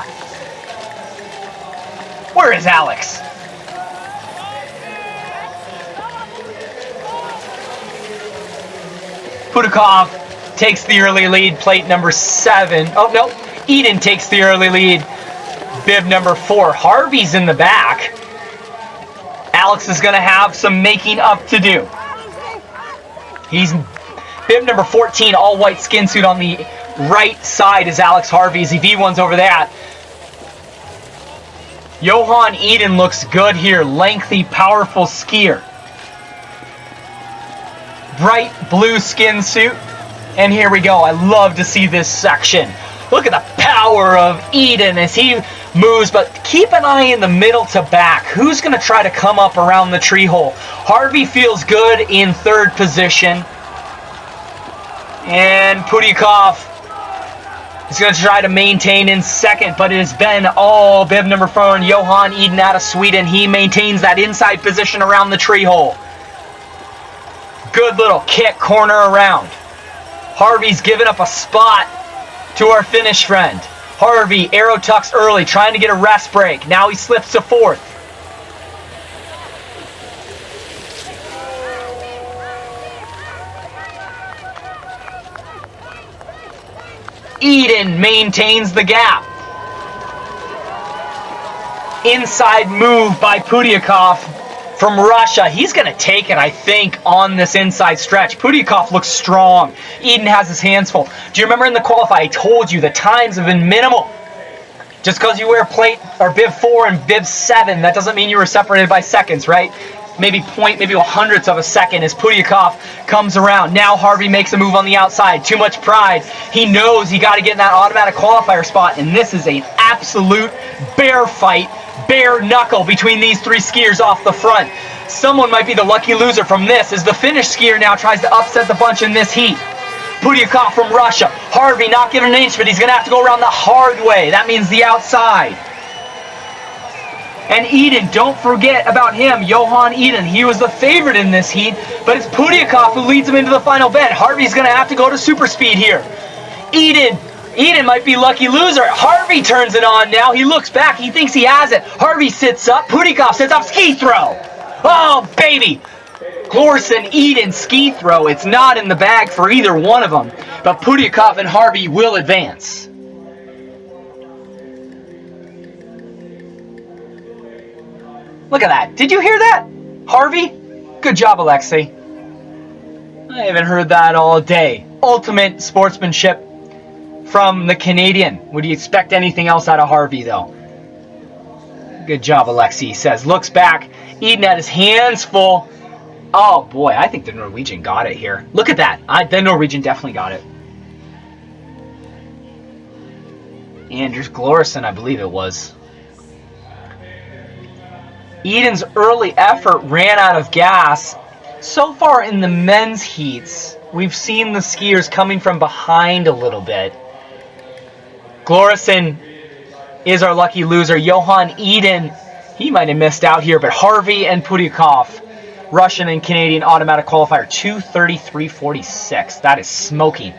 Speaker 1: Where is Alex? Putkov takes the early lead, plate number 7. Oh, no, Eden takes the early lead, bib number 4. Harvey's in the back. Alex is going to have some making up to do. He's bib number 14, all white skin suit on the right side is Alex Harvey's. He V1's over that. Johan Eden looks good here. Lengthy, powerful skier. Bright blue skin suit. And here we go. I love to see this section. Look at the power of Eden as he moves, but keep an eye in the middle to back. Who's going to try to come up around the tree hole? Harvey feels good in 3rd position. And Putkov is going to try to maintain in 2nd, but it has been all bib number 4 and Johan Eden out of Sweden. He maintains that inside position around the tree hole. Good little kick corner around. Harvey's given up a spot to our Finnish friend. Harvey arrow tucks early, trying to get a rest break. Now he slips to 4th. Eden maintains the gap. Inside move by Putkov from Russia. He's going to take it, I think, on this inside stretch. Putkov looks strong. Eden has his hands full. Do you remember in the qualify, I told you the times have been minimal. Just because you wear plate or bib 4 and bib 7, that doesn't mean you were separated by seconds, right? Maybe hundredths of a second as Pudyakov comes around. Now Harvey makes a move on the outside. Too much pride. He knows he got to get in that automatic qualifier spot, and this is an absolute bear fight, bare knuckle between these three skiers off the front. Someone might be the lucky loser from this as the Finnish skier now tries to upset the bunch in this heat. Pudyakov from Russia. Harvey not giving an inch, but he's going to have to go around the hard way. That means the outside. And Eden, don't forget about him, Johan Eden. He was the favorite in this heat, but it's Pudyakov who leads him into the final bend. Harvey's going to have to go to super speed here. Eden might be lucky loser. Harvey turns it on now. He looks back. He thinks he has it. Harvey sits up. Pudyakov sits up. Ski throw. Oh, baby. Glorson, Eden, ski throw. It's not in the bag for either one of them, but Pudyakov and Harvey will advance. Look at that. Did you hear that, Harvey? Good job, Alexei. I haven't heard that all day. Ultimate sportsmanship from the Canadian. Would you expect anything else out of Harvey, though? Good job, Alexei, he says. Looks back. Eden had his hands full. Oh, boy, I think the Norwegian got it here. Look at that. The Norwegian definitely got it. Anders Glorson, I believe it was. Eden's early effort ran out of gas. So far in the men's heats, we've seen the skiers coming from behind a little bit. Glorson is our lucky loser. Johan Eden, he might have missed out here, but Harvey and Pudyakov, Russian and Canadian automatic qualifier, 2:33.46. That is smoking.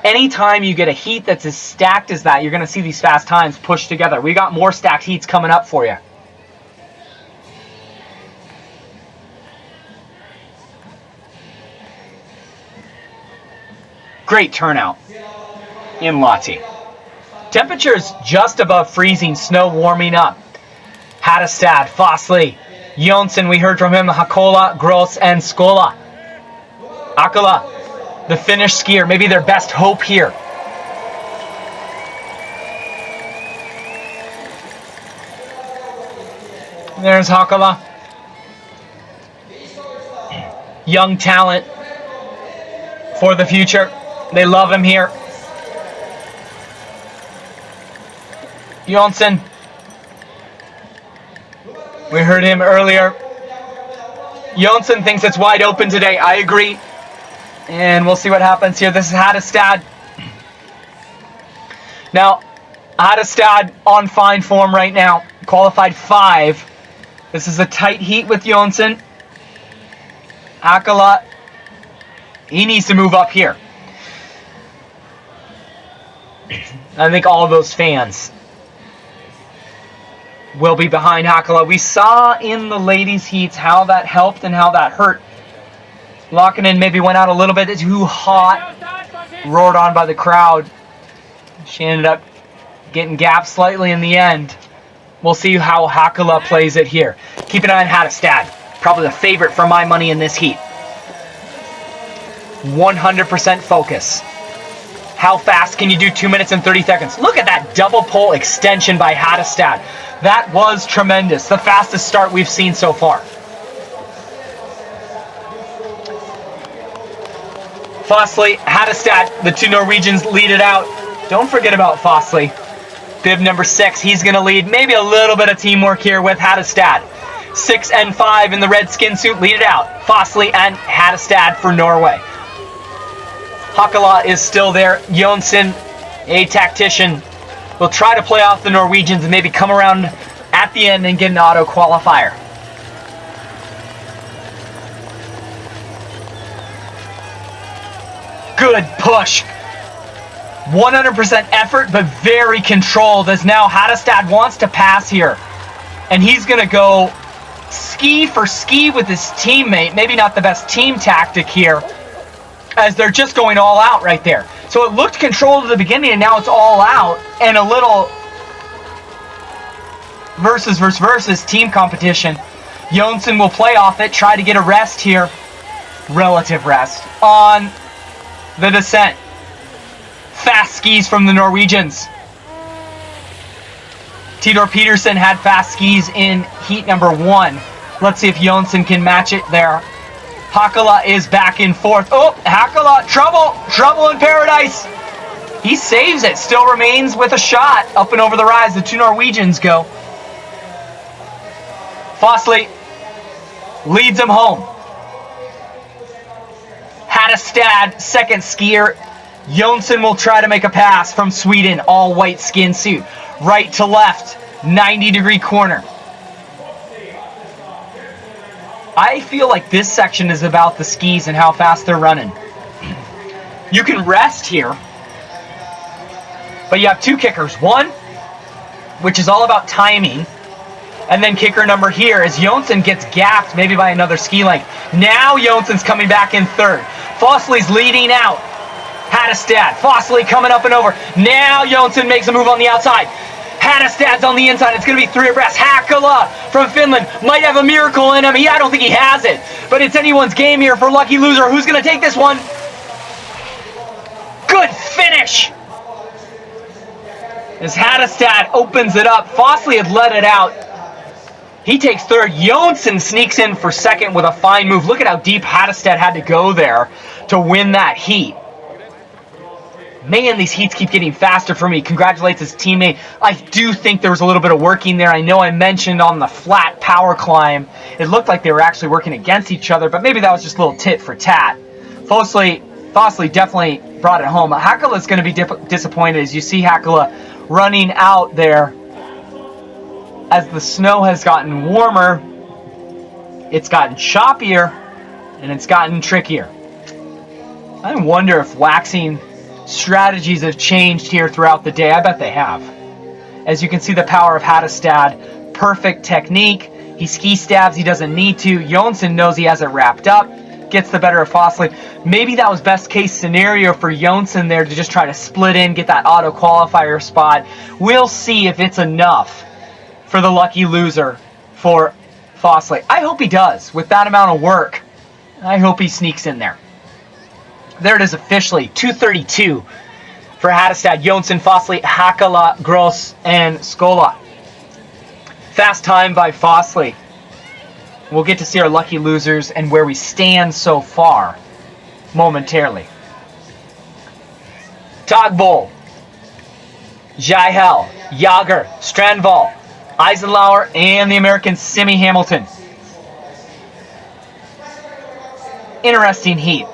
Speaker 1: Anytime you get a heat that's as stacked as that, you're going to see these fast times pushed together. We got more stacked heats coming up for you. Great turnout in Lahti. Temperatures just above freezing, snow warming up. Hattestad, Fossley, Jonsson, we heard from him, Hakola, Gross, and Skola. Akala, the Finnish skier, maybe their best hope here. There's Hakola. Young talent for the future. They love him here. Jonsson. We heard him earlier. Jonsson thinks it's wide open today. I agree. And we'll see what happens here. This is Hattestad. Now, Hattestad on fine form right now. Qualified 5. This is a tight heat with Jonsson. Akala, he needs to move up here. I think all of those fans will be behind Hakala. We saw in the ladies' heats how that helped and how that hurt. Lokkonen maybe went out a little bit too hot, roared on by the crowd. She ended up getting gapped slightly in the end. We'll see how Hakala plays it here. Keep an eye on Hattestad. Probably the favorite for my money in this heat. 100% focus. How fast can you do 2 minutes and 30 seconds? Look at that double pole extension by Hattestad. That was tremendous. The fastest start we've seen so far. Fossley, Hattestad, the two Norwegians lead it out. Don't forget about Fossley. Bib number 6, he's going to lead. Maybe a little bit of teamwork here with Hattestad. 6 and 5 in the red skin suit lead it out. Fossley and Hattestad for Norway. Hakala is still there. Jonsson, a tactician, will try to play off the Norwegians and maybe come around at the end and get an auto qualifier. Good push. 100% effort, but very controlled, as now Hattestad wants to pass here. And he's going to go ski for ski with his teammate. Maybe not the best team tactic here, as they're just going all out right there. So it looked controlled at the beginning, and now it's all out, and a little versus team competition. Jonsson will play off it, try to get a rest here, relative rest, on the descent. Fast skis from the Norwegians. Theodor Peterson had fast skis in heat number 1. Let's see if Jonsson can match it there. Hakala is back in 4th. Oh, Hakala, trouble in paradise. He saves it, still remains with a shot up and over the rise. The 2 Norwegians go. Fossley leads him home. Hattestad, second skier. Jonsson will try to make a pass from Sweden, all white skin suit. Right to left, 90-degree corner. I feel like this section is about the skis and how fast they're running. You can rest here, but you have 2 kickers. One, which is all about timing, and then kicker number here is Jonsson gets gapped maybe by another ski length. Now Jonsson's coming back in 3rd. Fossley's leading out. Hattestad, Fossley coming up and over. Now Jonsson makes a move on the outside. Hattestad's on the inside. It's going to be 3 abreast. Hakala from Finland might have a miracle in him. I don't think he has it, but it's anyone's game here for lucky loser. Who's going to take this one? Good finish. As Hattestad opens it up, Fossley had let it out. He takes 3rd. Jonsson sneaks in for 2nd with a fine move. Look at how deep Hattestad had to go there to win that heat. Man, these heats keep getting faster for me. Congratulates his teammate. I do think there was a little bit of working there. I know I mentioned on the flat power climb, it looked like they were actually working against each other, but maybe that was just a little tit for tat. Fossley definitely brought it home. Hakala's going to be disappointed as you see Hakala running out there. As the snow has gotten warmer, it's gotten choppier, and it's gotten trickier. I wonder if waxing strategies have changed here throughout the day. I bet they have. As you can see, the power of Hattestad. Perfect technique. He ski stabs. He doesn't need to. Jonsson knows he has it wrapped up. Gets the better of Fossley. Maybe that was best case scenario for Jonsson there to just try to split in, get that auto qualifier spot. We'll see if it's enough for the lucky loser for Fossley. I hope he does. With that amount of work, I hope he sneaks in there. There it is officially, 2:32 for Hattestad, Jonsson, Fossley, Hakala, Gross, and Skola. Fast time by Fossley. We'll get to see our lucky losers and where we stand so far momentarily. Togbol, Jihel, Jager, Strandval, Eisenlauer, and the American Simi Hamilton. Interesting heat.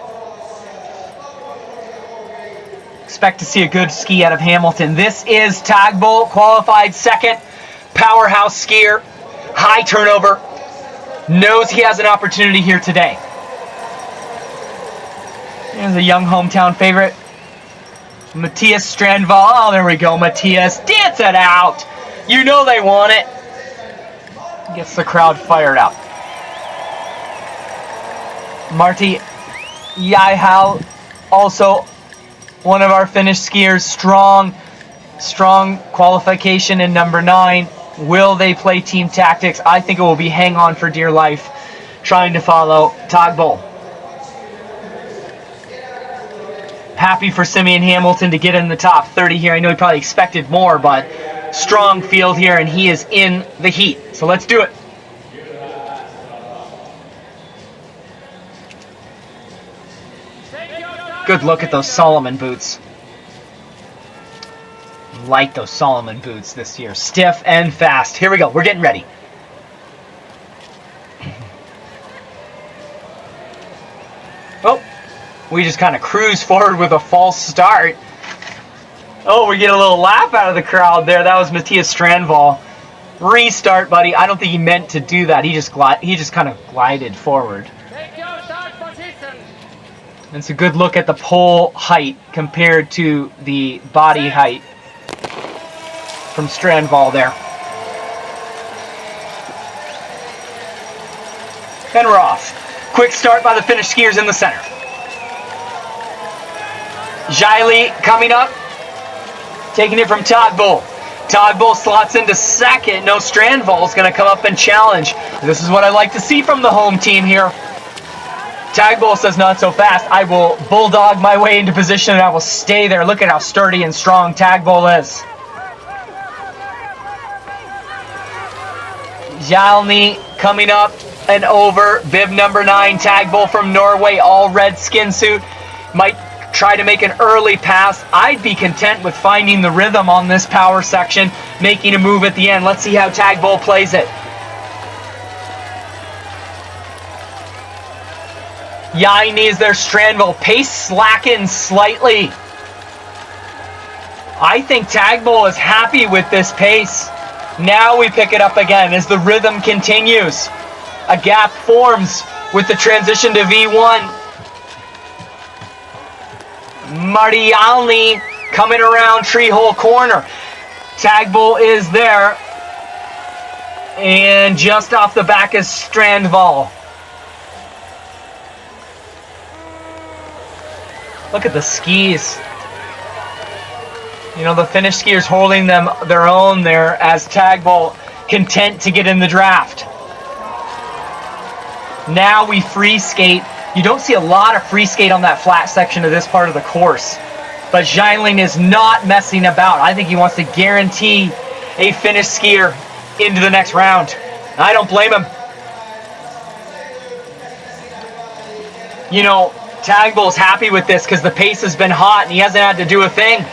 Speaker 1: Expect to see a good ski out of Hamilton. This is Togbol, qualified 2nd. Powerhouse skier. High turnover. Knows he has an opportunity here today. There's a young hometown favorite. Matthias Strandval. Oh, there we go, Matthias. Dance it out. You know they want it. Gets the crowd fired up. Marty Jihel, also one of our Finnish skiers. Strong qualification in number 9. Will they play team tactics? I think it will be hang on for dear life, trying to follow Togbol. Happy for Simeon Hamilton to get in the top 30 here. I know he probably expected more, but strong field here, and he is in the heat. So let's do it. Good look at those Solomon boots. Like those Solomon boots this year. Stiff and fast. Here we go. We're getting ready. Oh, we just kind of cruise forward with a false start. Oh, we get a little laugh out of the crowd there. That was Matthias Strandval. Restart, buddy. I don't think he meant to do that. He just kind of glided forward. It's a good look at the pole height compared to the body height from Strandval there. And we're off. Quick start by the Finnish skiers in the center. Jihel coming up, taking it from Togbol. Togbol slots into 2nd. No, Strandval's going to come up and challenge. This is what I like to see from the home team here. Togbol says not so fast. I will bulldog my way into position and I will stay there. Look at how sturdy and strong Togbol is. Jalny coming up and over. Bib number 9, Tagbull from Norway, all red skin suit. Might try to make an early pass. I'd be content with finding the rhythm on this power section, making a move at the end. Let's see how Tagbull plays it. Jalny is there, Strandville. Pace slackens slightly. I think Tagbull is happy with this pace. Now we pick it up again as the rhythm continues. A gap forms with the transition to V1. Marty Jalny coming around tree hole corner. Tagbull is there. And just off the back is Strandvall. Look at the skis. You know, the Finnish skiers holding them their own there as Tagbull content to get in the draft. Now we free skate. You don't see a lot of free skate on that flat section of this part of the course. But Jalny is not messing about. I think he wants to guarantee a Finnish skier into the next round. I don't blame him. You know, Tagbull's happy with this because the pace has been hot and he hasn't had to do a thing.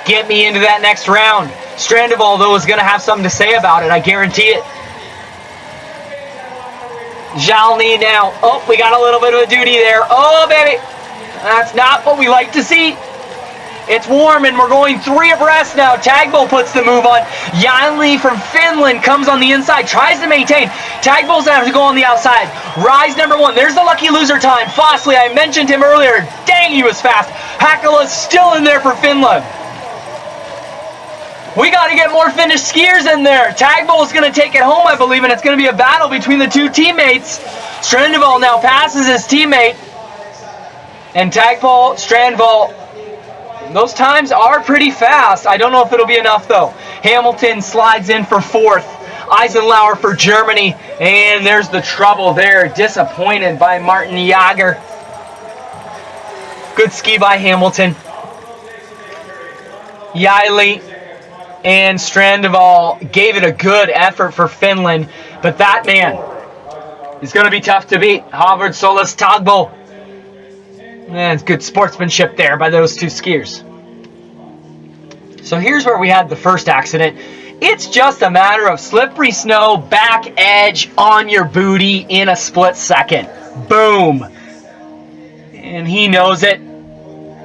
Speaker 1: Get me into that next round. Strandvall, though, is going to have something to say about it. I guarantee it. Jalny now. Oh, we got a little bit of a duty there. Oh, baby. That's not what we like to see. It's warm, and we're going 3 abreast now. Tagbull puts the move on. Jalny from Finland comes on the inside, tries to maintain. Tagbull's going to have to go on the outside. Rise number 1. There's the lucky loser time. Fossley, I mentioned him earlier. Dang, he was fast. Hakala's still in there for Finland. We got to get more Finnish skiers in there. Tagbull is going to take it home, I believe, and it's going to be a battle between the two teammates. Strandvall now passes his teammate. And Tagbull, Strandvall, those times are pretty fast. I don't know if it'll be enough, though. Hamilton slides in for 4th. Eisenlauer for Germany. And there's the trouble there. Disappointed by Martin Jager. Good ski by Hamilton. Jalny and Strandvall gave it a good effort for Finland, but that man is going to be tough to beat. Havard Solis Tagbull. It's good sportsmanship there by those two skiers. So here's where we had the first accident. It's just a matter of slippery snow, back edge on your booty in a split second. Boom. And he knows it.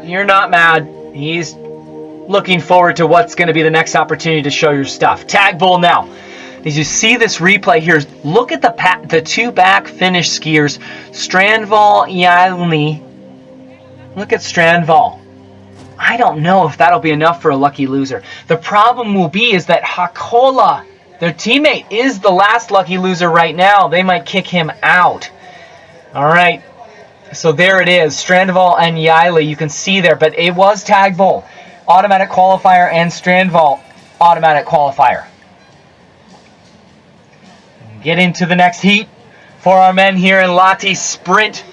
Speaker 1: You're not mad. He's looking forward to what's going to be the next opportunity to show your stuff. Tagbull now. As you see this replay here, look at the 2 back Finnish skiers, Strandvall, Jalny. Look at Strandvall. I don't know if that'll be enough for a lucky loser. The problem will be is that Hakola, their teammate, is the last lucky loser right now. They might kick him out. All right. So there it is. Strandvall and Jalny, you can see there, but it was Tagbull. Automatic qualifier and Strandvall automatic qualifier. Get into the next heat for our men here in Lahti sprint.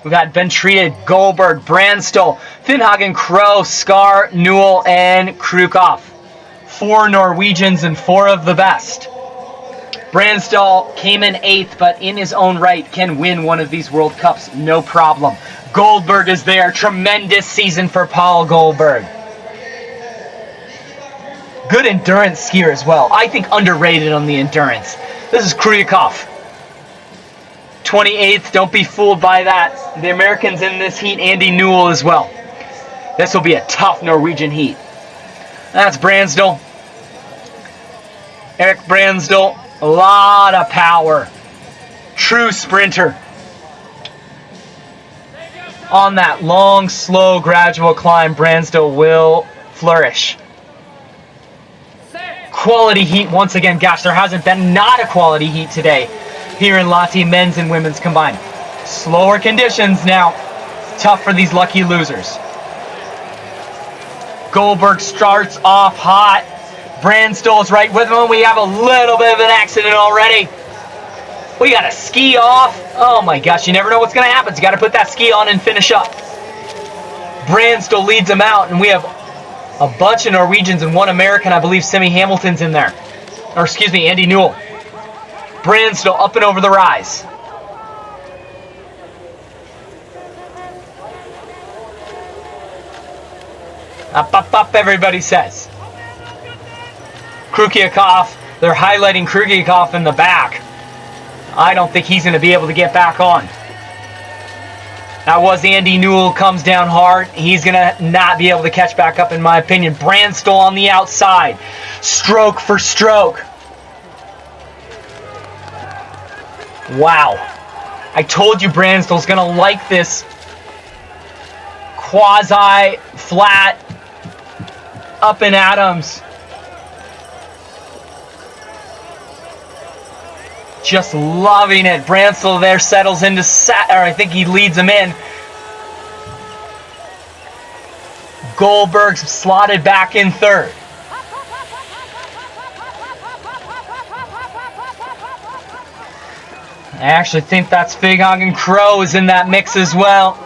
Speaker 1: We've got Ventrida, Goldberg, Brandstol, Finnhagen, Crow, Skar, Newell, and Krukov. 4 Norwegians and 4 of the best. Brandstol came in 8th, but in his own right can win one of these World Cups, no problem. Goldberg is there. Tremendous season for Paul Goldberg. Good endurance skier as well. I think underrated on the endurance. This is Krukov. 28th. Don't be fooled by that. The Americans in this heat, Andy Newell as well. This will be a tough Norwegian heat. That's Brandstol. Eric Brandstol. A lot of power. True sprinter. On that long, slow, gradual climb, Brandstol will flourish. Quality heat once again. Gosh, there hasn't been not a quality heat today here in Lahti, men's and women's combined. Slower conditions now. Tough for these lucky losers. Goldberg starts off hot. Brandstol's right with him. We have a little bit of an accident already. We got to ski off. Oh my gosh, you never know what's going to happen. You got to put that ski on and finish up. Brandstol leads him out, and we have a bunch of Norwegians and 1 American. I believe Simi Hamilton's in there. Or excuse me, Andy Newell. Branstall up and over the rise. Up, up, up, everybody says. Krukiakov, they're highlighting Krukiakov in the back. I don't think he's going to be able to get back on. That was Andy Newell, comes down hard. He's going to not be able to catch back up, in my opinion. Branstall on the outside. Stroke for stroke. Wow. I told you Branstall's going to like this quasi-flat up and Adams. Just loving it. Branstall there settles into or I think he leads him in. Goldberg's slotted back in third. I actually think that's Fighagen Crow is in that mix as well.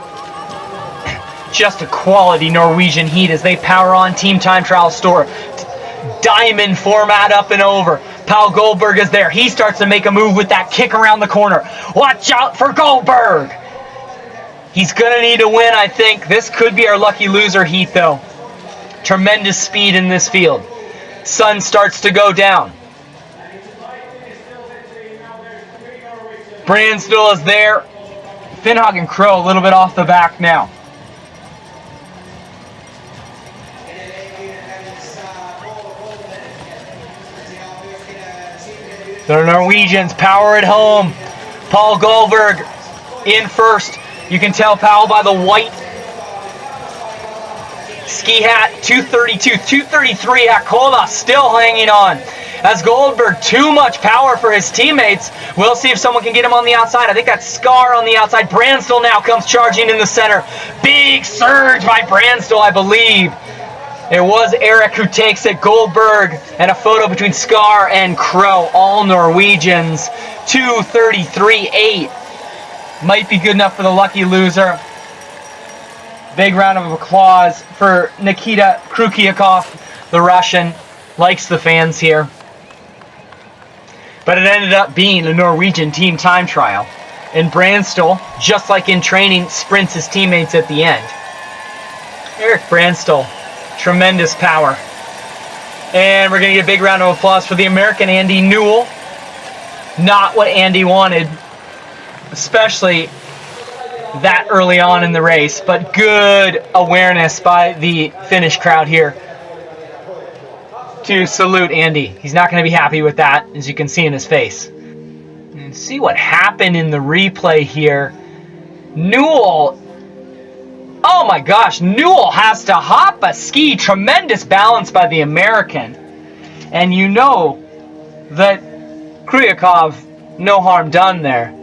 Speaker 1: Just a quality Norwegian heat as they power on Team Time Trial Store. Diamond format up and over. Paul Goldberg is there. He starts to make a move with that kick around the corner. Watch out for Goldberg. He's going to need a win, I think. This could be our lucky loser heat, though. Tremendous speed in this field. Sun starts to go down. Branstall is there. Fighagen Crow a little bit off the back now. The Norwegians power it home. Paul Goldberg in first. You can tell Paul by the white ski hat. 232, 233 Hakola still hanging on. As Goldberg, too much power for his teammates. We'll see if someone can get him on the outside. I think that's Scar on the outside. Branstall now comes charging in the center. Big surge by Branstall, I believe. It was Eric who takes it. Goldberg and a photo between Scar and Crow. All Norwegians. 2:33.8. Might be good enough for the lucky loser. Big round of applause for Nikita Krukiakov, the Russian. Likes the fans here. But it ended up being a Norwegian team time trial. And Branstall, just like in training, sprints his teammates at the end. Eric Branstall. Tremendous power. And we're going to get a big round of applause for the American Andy Newell. Not what Andy wanted, especially that early on in the race, but good awareness by the Finnish crowd here to salute Andy. He's not going to be happy with that, as you can see in his face. And see what happened in the replay here. Newell, oh my gosh, Newell has to hop a ski. Tremendous balance by the American. And you know that Kryakov, no harm done there.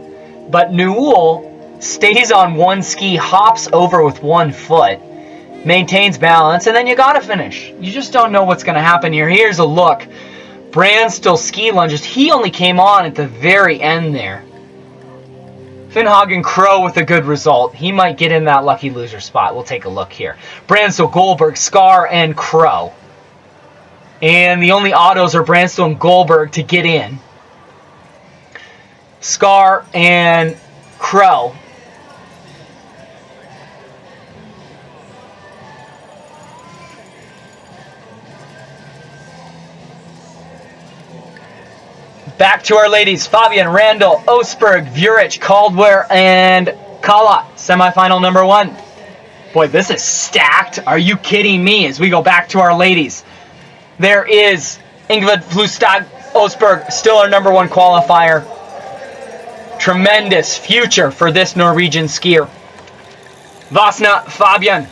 Speaker 1: But Newell stays on one ski, hops over with one foot, maintains balance, and then you gotta finish. You just don't know what's gonna happen here. Here's a look. Branstall ski lunges. He only came on at the very end there. Fighagen Crow with a good result. He might get in that lucky loser spot. We'll take a look here. Branstall, Goldberg, Scar, and Crow. And the only autos are Branstall and Goldberg to get in. Scar and Crow. Back to our ladies. Fabian, Randall, Osberg, Vurich, Caldwell, and Kala. Semifinal number 1. Boy, this is stacked. Are you kidding me? As we go back to our ladies. There is Ingrid Flustad Osberg, still our number 1 qualifier. Tremendous future for this Norwegian skier. Vasna Fabian.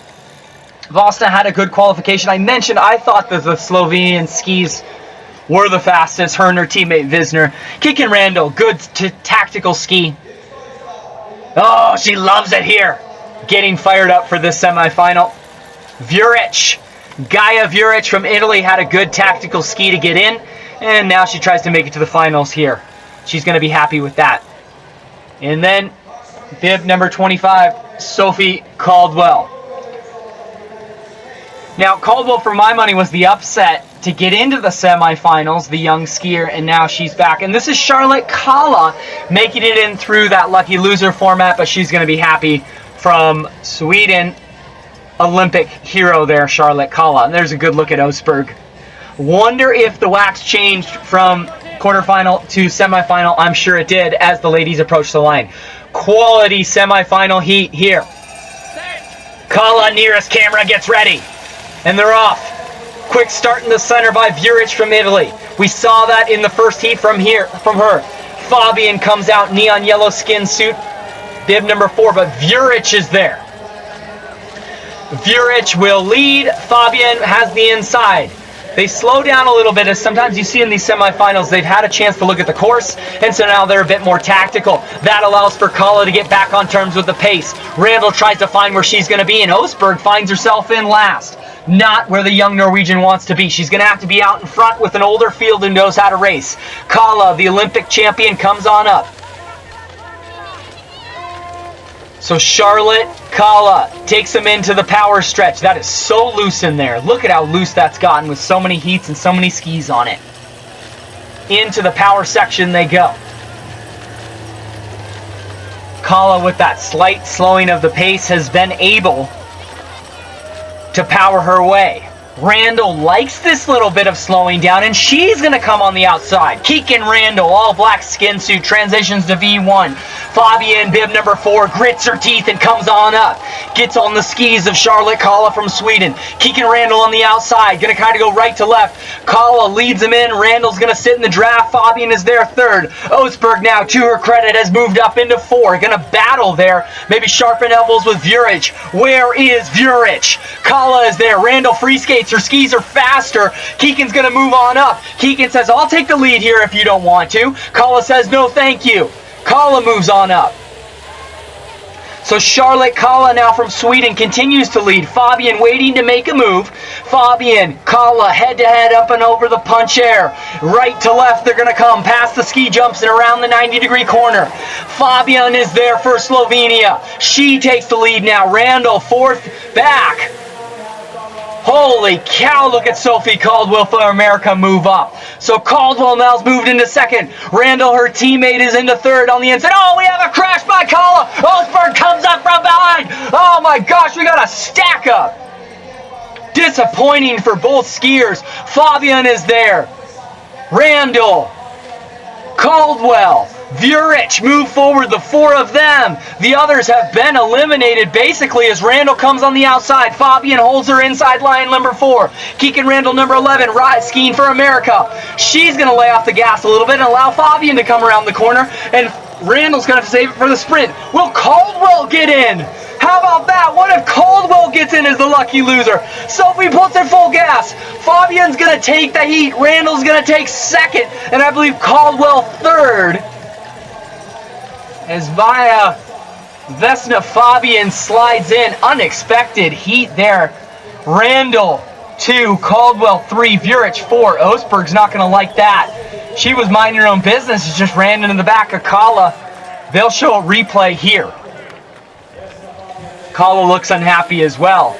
Speaker 1: Vasna had a good qualification. I mentioned I thought that the Slovenian skis were the fastest. Her and her teammate Visner. Kikin Randall, good tactical ski. Oh, she loves it here. Getting fired up for this semifinal. Vurich. Gaia Vurich from Italy had a good tactical ski to get in. And now she tries to make it to the finals here. She's going to be happy with that. And then, bib number 25, Sophie Caldwell. Now, Caldwell, for my money, was the upset to get into the semifinals, the young skier, and now she's back. And this is Charlotte Kalla making it in through that lucky loser format, but she's going to be happy from Sweden. Olympic hero there, Charlotte Kalla. And there's a good look at Ösberg. Wonder if the wax changed from quarterfinal to semifinal. I'm sure it did as the ladies approach the line. Quality semifinal heat here. Kalla, nearest camera, gets ready. And they're off. Quick start in the center by Vuric from Italy. We saw that in the first heat from her. Fabian comes out, neon yellow skin suit, bib number 4, but Vuric is there. Vuric will lead. Fabian has the inside. They slow down a little bit, as sometimes you see in these semifinals, they've had a chance to look at the course, and so now they're a bit more tactical. That allows for Kalla to get back on terms with the pace. Randall tries to find where she's going to be, and Ösberg finds herself in last. Not where the young Norwegian wants to be. She's going to have to be out in front with an older field who knows how to race. Kalla, the Olympic champion, comes on up. So Charlotte Kalla takes him into the power stretch. That is so loose in there. Look at how loose that's gotten with so many heats and so many skis on it. Into the power section they go. Kalla, with that slight slowing of the pace, has been able to power her way. Randall likes this little bit of slowing down, and she's going to come on the outside. Keegan Randall, all black skin suit, transitions to V1. Fabian, bib number 4, grits her teeth and comes on up. Gets on the skis of Charlotte Kalla from Sweden. Keegan Randall on the outside, going to kind of go right to left. Kalla leads him in. Randall's going to sit in the draft. Fabian is there third. Ösberg now, to her credit, has moved up into 4. Going to battle there. Maybe sharpen elbows with Vuric. Where is Vuric? Kalla is there. Randall free skates. Her skis are faster. Keegan's going to move on up. Keegan says, I'll take the lead here if you don't want to. Kalla says, no, thank you. Kalla moves on up. So Charlotte Kalla now from Sweden continues to lead. Fabian waiting to make a move. Fabian, Kalla head-to-head up and over the punch air. Right to left they're going to come past the ski jumps and around the 90-degree corner. Fabian is there for Slovenia. She takes the lead now. Randall fourth back. Holy cow, look at Sophie Caldwell for America move up. So Caldwell now's moved into second. Randall, her teammate, is into third on the inside. Oh, we have a crash by Kalla. Ösberg comes up from behind. Oh my gosh, we got a stack up. Disappointing for both skiers. Fabian is there. Randall, Caldwell, Vuric move forward, the 4 of them. The others have been eliminated basically as Randall comes on the outside. Fabian holds her inside line, number 4. Keegan Randall, number 11, skiing for America. She's going to lay off the gas a little bit and allow Fabian to come around the corner, and Randall's going to save it for the sprint. Will Caldwell get in? How about that? What if Caldwell gets in as the lucky loser? Sophie puts it full gas. Fabian's going to take the heat. Randall's going to take second, and I believe Caldwell third. As via Vesna Fabian slides in. Unexpected heat there. Randall 2, Caldwell 3, Vuric 4. Ösberg's not going to like that. She was minding her own business. She just ran into the back of Kalla. They'll show a replay here. Kalla looks unhappy as well.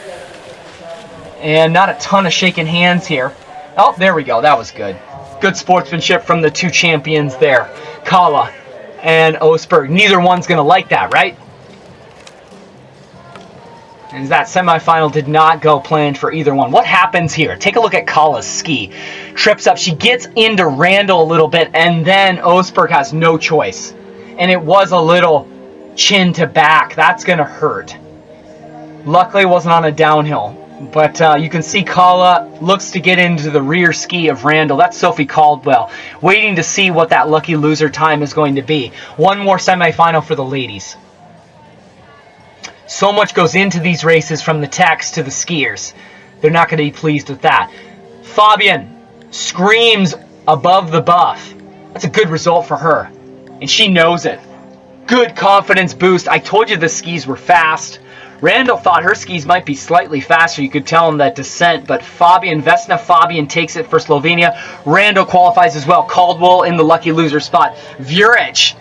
Speaker 1: And not a ton of shaking hands here. Oh, there we go. That was good. Good sportsmanship from the 2 champions there. Kalla and Ösberg. Neither one's going to like that, right? And that semifinal did not go planned for either one. What happens here? Take a look at Kalla's ski. Trips up. She gets into Randall a little bit, and then Ösberg has no choice. And it was a little chin to back. That's going to hurt. Luckily, it wasn't on a downhill. But you can see Kalla looks to get into the rear ski of Randall. That's Sophie Caldwell, waiting to see what that lucky loser time is going to be. One more semifinal for the ladies. So much goes into these races from the techs to the skiers. They're not going to be pleased with that. Fabian screams above the buff. That's a good result for her, and she knows it. Good confidence boost. I told you the skis were fast. Randall thought her skis might be slightly faster. You could tell in that descent, but Vesna Fabian takes it for Slovenia. Randall qualifies as well. Caldwell in the lucky loser spot. Vuric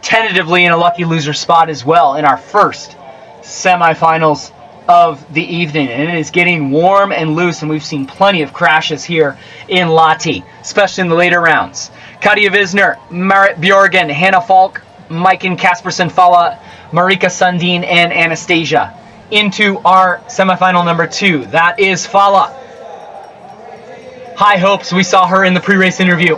Speaker 1: tentatively in a lucky loser spot as well in our first semifinals of the evening, and it is getting warm and loose, and we've seen plenty of crashes here in Lahti, especially in the later rounds. Katja Wisner, Marit Bjorgen, Hannah Falk, Maiken Kaspersen Falla, Marika Sundin, and Anastasia into our semifinal number 2. That is Falla. High hopes. We saw her in the pre-race interview.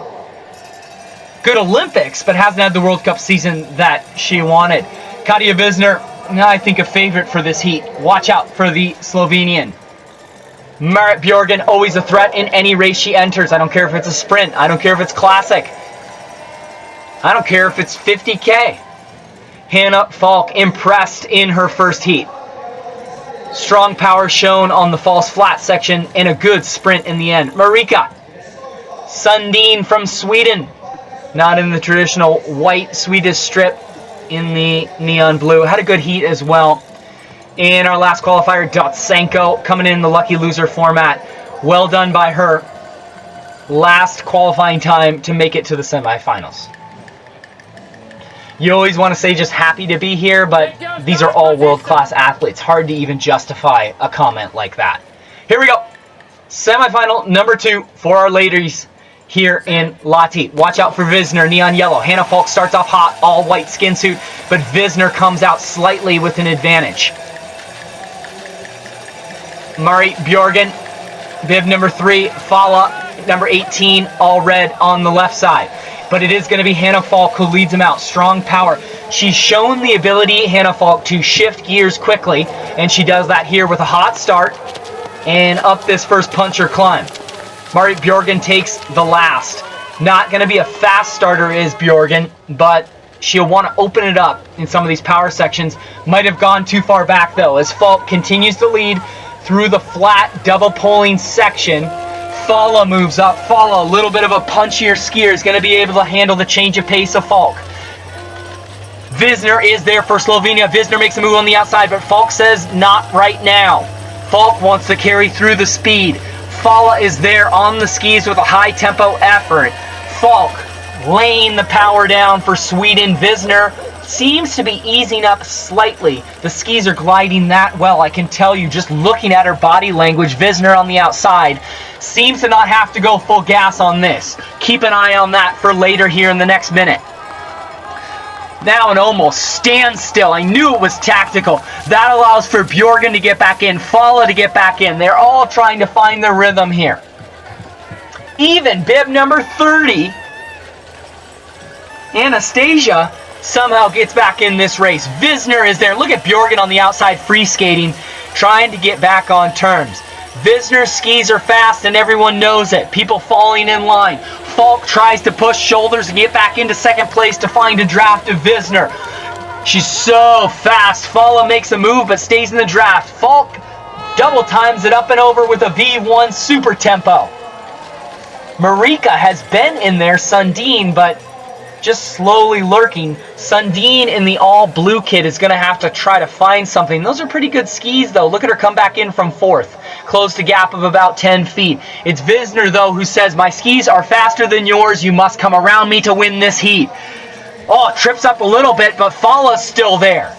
Speaker 1: Good Olympics, but hasn't had the World Cup season that she wanted. Katja Wisner, I think a favorite for this heat. Watch out for the Slovenian. Marit Bjorgen, always a threat in any race she enters. I don't care if it's a sprint. I don't care if it's classic. I don't care if it's 50K. Hannah Falk, impressed in her first heat. Strong power shown on the false flat section and a good sprint in the end. Marika Sundin from Sweden. Not in the traditional white Swedish strip, in the neon blue. Had a good heat as well. And our last qualifier, Dotsenko, coming in the lucky loser format. Well done by her. Last qualifying time to make it to the semifinals. You always want to say just happy to be here, but these are all world-class athletes. Hard to even justify a comment like that. Here we go. Semifinal number 2 for our ladies here in Lahti. Watch out for Wisner, neon yellow. Hannah Falk starts off hot, all white skin suit, but Wisner comes out slightly with an advantage. Marit Bjorgen, bib number 3, Falla, number 18, all red on the left side. But it is going to be Hannah Falk who leads them out. Strong power. She's shown the ability, Hannah Falk, to shift gears quickly, and she does that here with a hot start and up this first puncher climb. Marit Bjorgen takes the last. Not going to be a fast starter is Bjorgen, but she'll want to open it up in some of these power sections. Might have gone too far back though, as Falk continues to lead through the flat double poling section. Falla moves up. Falla, a little bit of a punchier skier, is going to be able to handle the change of pace of Falk. Wisner is there for Slovenia. Wisner makes a move on the outside, but Falk says not right now. Falk wants to carry through the speed. Falla is there on the skis with a high tempo effort. Falk laying the power down for Sweden. Wisner seems to be easing up slightly. The skis are gliding that well, I can tell you just looking at her body language. Wisner on the outside seems to not have to go full gas on this. Keep an eye on that for later here in the next minute. Now an almost standstill. I knew it was tactical. That allows for Bjorgen to get back in, Falla to get back in. They're all trying to find their rhythm here. Even bib number 30, Anastasia, somehow gets back in this race. Wisner is there. Look at Bjorgen on the outside free skating, trying to get back on terms. Wisner's skis are fast and everyone knows it. People falling in line. Falk tries to push shoulders and get back into second place to find a draft of Wisner. She's so fast. Falla makes a move but stays in the draft. Falk double times it up and over with a V1 super tempo. Marika has been in there, Sundin, but just slowly lurking. Sundin in the all blue kit is going to have to try to find something. Those are pretty good skis though. Look at her come back in from 4th. Closed a gap of about 10 feet. It's Wisner though who says, my skis are faster than yours. You must come around me to win this heat. Oh, trips up a little bit, but Falla's still there.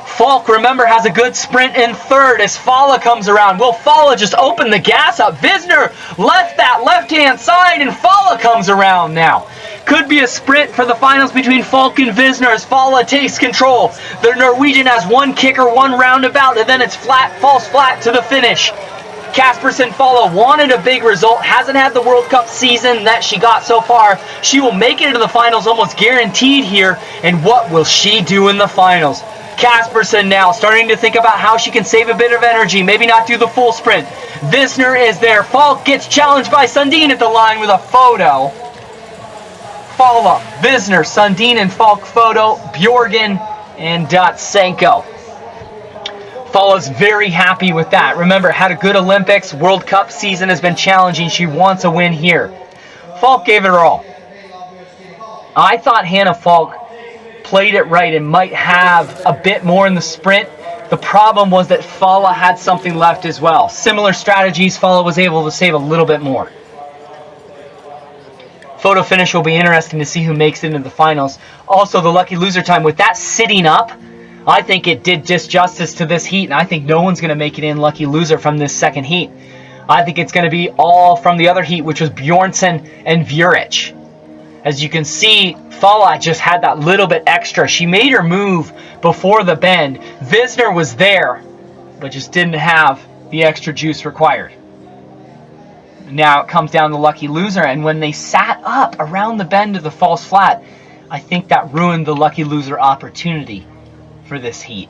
Speaker 1: Falk, remember, has a good sprint in 3rd as Falla comes around. Will Falla just open the gas up? Wisner left that left-hand side and Falla comes around now. Could be a sprint for the finals between Falk and Wisner as Falla takes control. The Norwegian has one kicker, one roundabout, and then it's flat, false flat to the finish. Kaspersen Falla wanted a big result, hasn't had the World Cup season that she got so far. She will make it into the finals almost guaranteed here, and what will she do in the finals? Kaspersen now starting to think about how she can save a bit of energy, maybe not do the full sprint. Wisner is there. Falk gets challenged by Sundin at the line with a photo. Falla, Wisner, Sundin and Falk photo, Bjorgen and Dotsenko. Falla's very happy with that. Remember, had a good Olympics. World Cup season has been challenging. She wants a win here. Falk gave it her all. I thought Hannah Falk played it right and might have a bit more in the sprint. The problem was that Falla had something left as well. Similar strategies, Falla was able to save a little bit more. Photo finish will be interesting to see who makes it into the finals. Also, the lucky loser time, with that sitting up, I think it did disjustice to this heat, and I think no one's going to make it in lucky loser from this second heat. I think it's going to be all from the other heat, which was Bjornsson and Vuric. As you can see, Fala just had that little bit extra. She made her move before the bend. Visner was there, but just didn't have the extra juice required. Now it comes down to lucky loser, and when they sat up around the bend of the false flat, I think that ruined the lucky loser opportunity for this heat.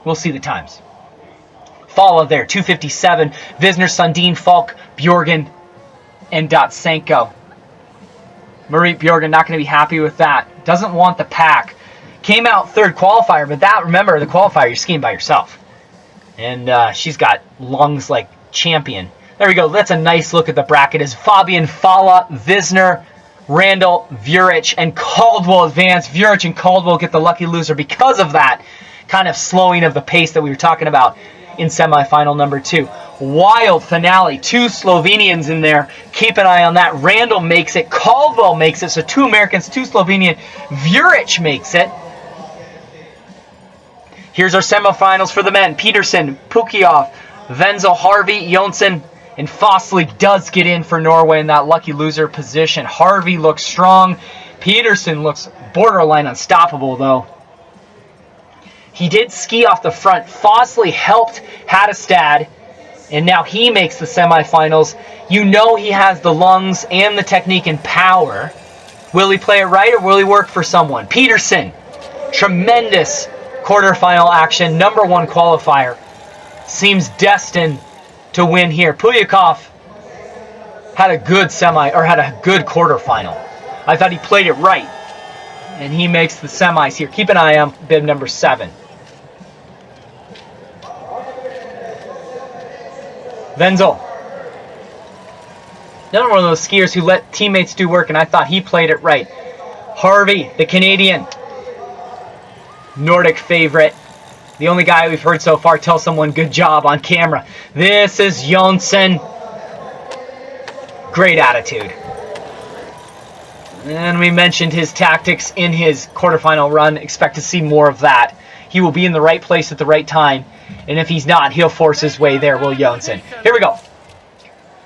Speaker 1: We'll see the times. Fala there, 2:57. Visner, Sundin, Falk, Bjorgen, and Dotsenko. Marit Bjorgen not going to be happy with that. Doesn't want the pack. Came out third qualifier, but that, remember, the qualifier, you're skiing by yourself. And she's got lungs like champion. There we go. That's a nice look at the bracket. As Fabian, Fala, Visner, Randall, Vuric, and Caldwell advance. Vuric and Caldwell get the lucky loser because of that kind of slowing of the pace that we were talking about in semifinal number 2. Wild finale. 2 Slovenians in there. Keep an eye on that. Randall makes it. Caldwell makes it. So 2 Americans, 2 Slovenian. Vuric makes it. Here's our semifinals for the men. Peterson, Pukiov, Wenzel, Harvey, Jonsson, and Fossley does get in for Norway in that lucky loser position. Harvey looks strong. Peterson looks borderline unstoppable, though. He did ski off the front. Fossley helped Hattestad, and now he makes the semifinals. You know he has the lungs and the technique and power. Will he play it right, or will he work for someone? Peterson, tremendous quarterfinal action, number 1 qualifier. Seems destined to win here. Pulyakov had a good good quarterfinal. I thought he played it right, and he makes the semis here. Keep an eye on bib number 7. Wenzel. Another one of those skiers who let teammates do work, and I thought he played it right. Harvey, the Canadian. Nordic favorite. The only guy we've heard so far tell someone good job on camera. This is Jonsson. Great attitude. And we mentioned his tactics in his quarterfinal run. Expect to see more of that. He will be in the right place at the right time. And if he's not, he'll force his way there, Will Jonsson. Here we go.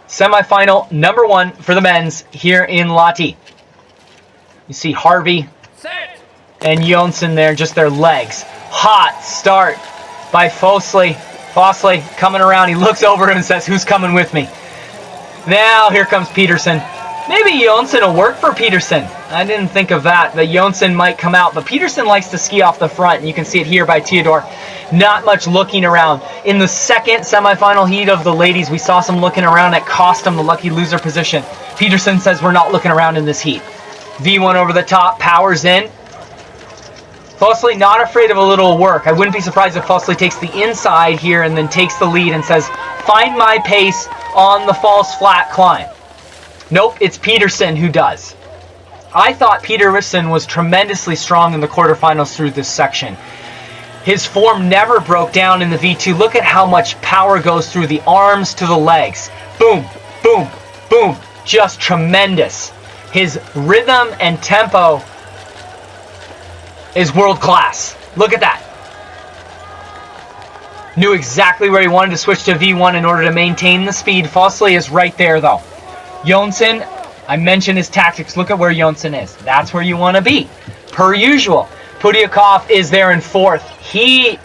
Speaker 1: Semifinal number 1 for the men's here in Lahti. You see Harvey and Jonsson there, just their legs. Hot start by Fossley. Fossley coming around. He looks over and says, "Who's coming with me?" Now here comes Peterson. Maybe Jonsson will work for Peterson. I didn't think of that. But Jonsson might come out. But Peterson likes to ski off the front. And you can see it here by Theodore. Not much looking around. In the second semifinal heat of the ladies, we saw some looking around that cost him the lucky loser position. Peterson says we're not looking around in this heat. V1 over the top. Powers in. Fossley not afraid of a little work. I wouldn't be surprised if Fossley takes the inside here and then takes the lead and says, "Find my pace on the false flat climb." Nope, it's Peterson who does. I thought Peterson was tremendously strong in the quarterfinals through this section. His form never broke down in the V2. Look at how much power goes through the arms to the legs. Boom, boom, boom. Just tremendous. His rhythm and tempo is world class. Look at that. Knew exactly where he wanted to switch to V1 in order to maintain the speed. Fossley is right there, though. Jonsson, I mentioned his tactics. Look at where Jonsson is. That's where you want to be, per usual. Pudyakov is there in 4th. He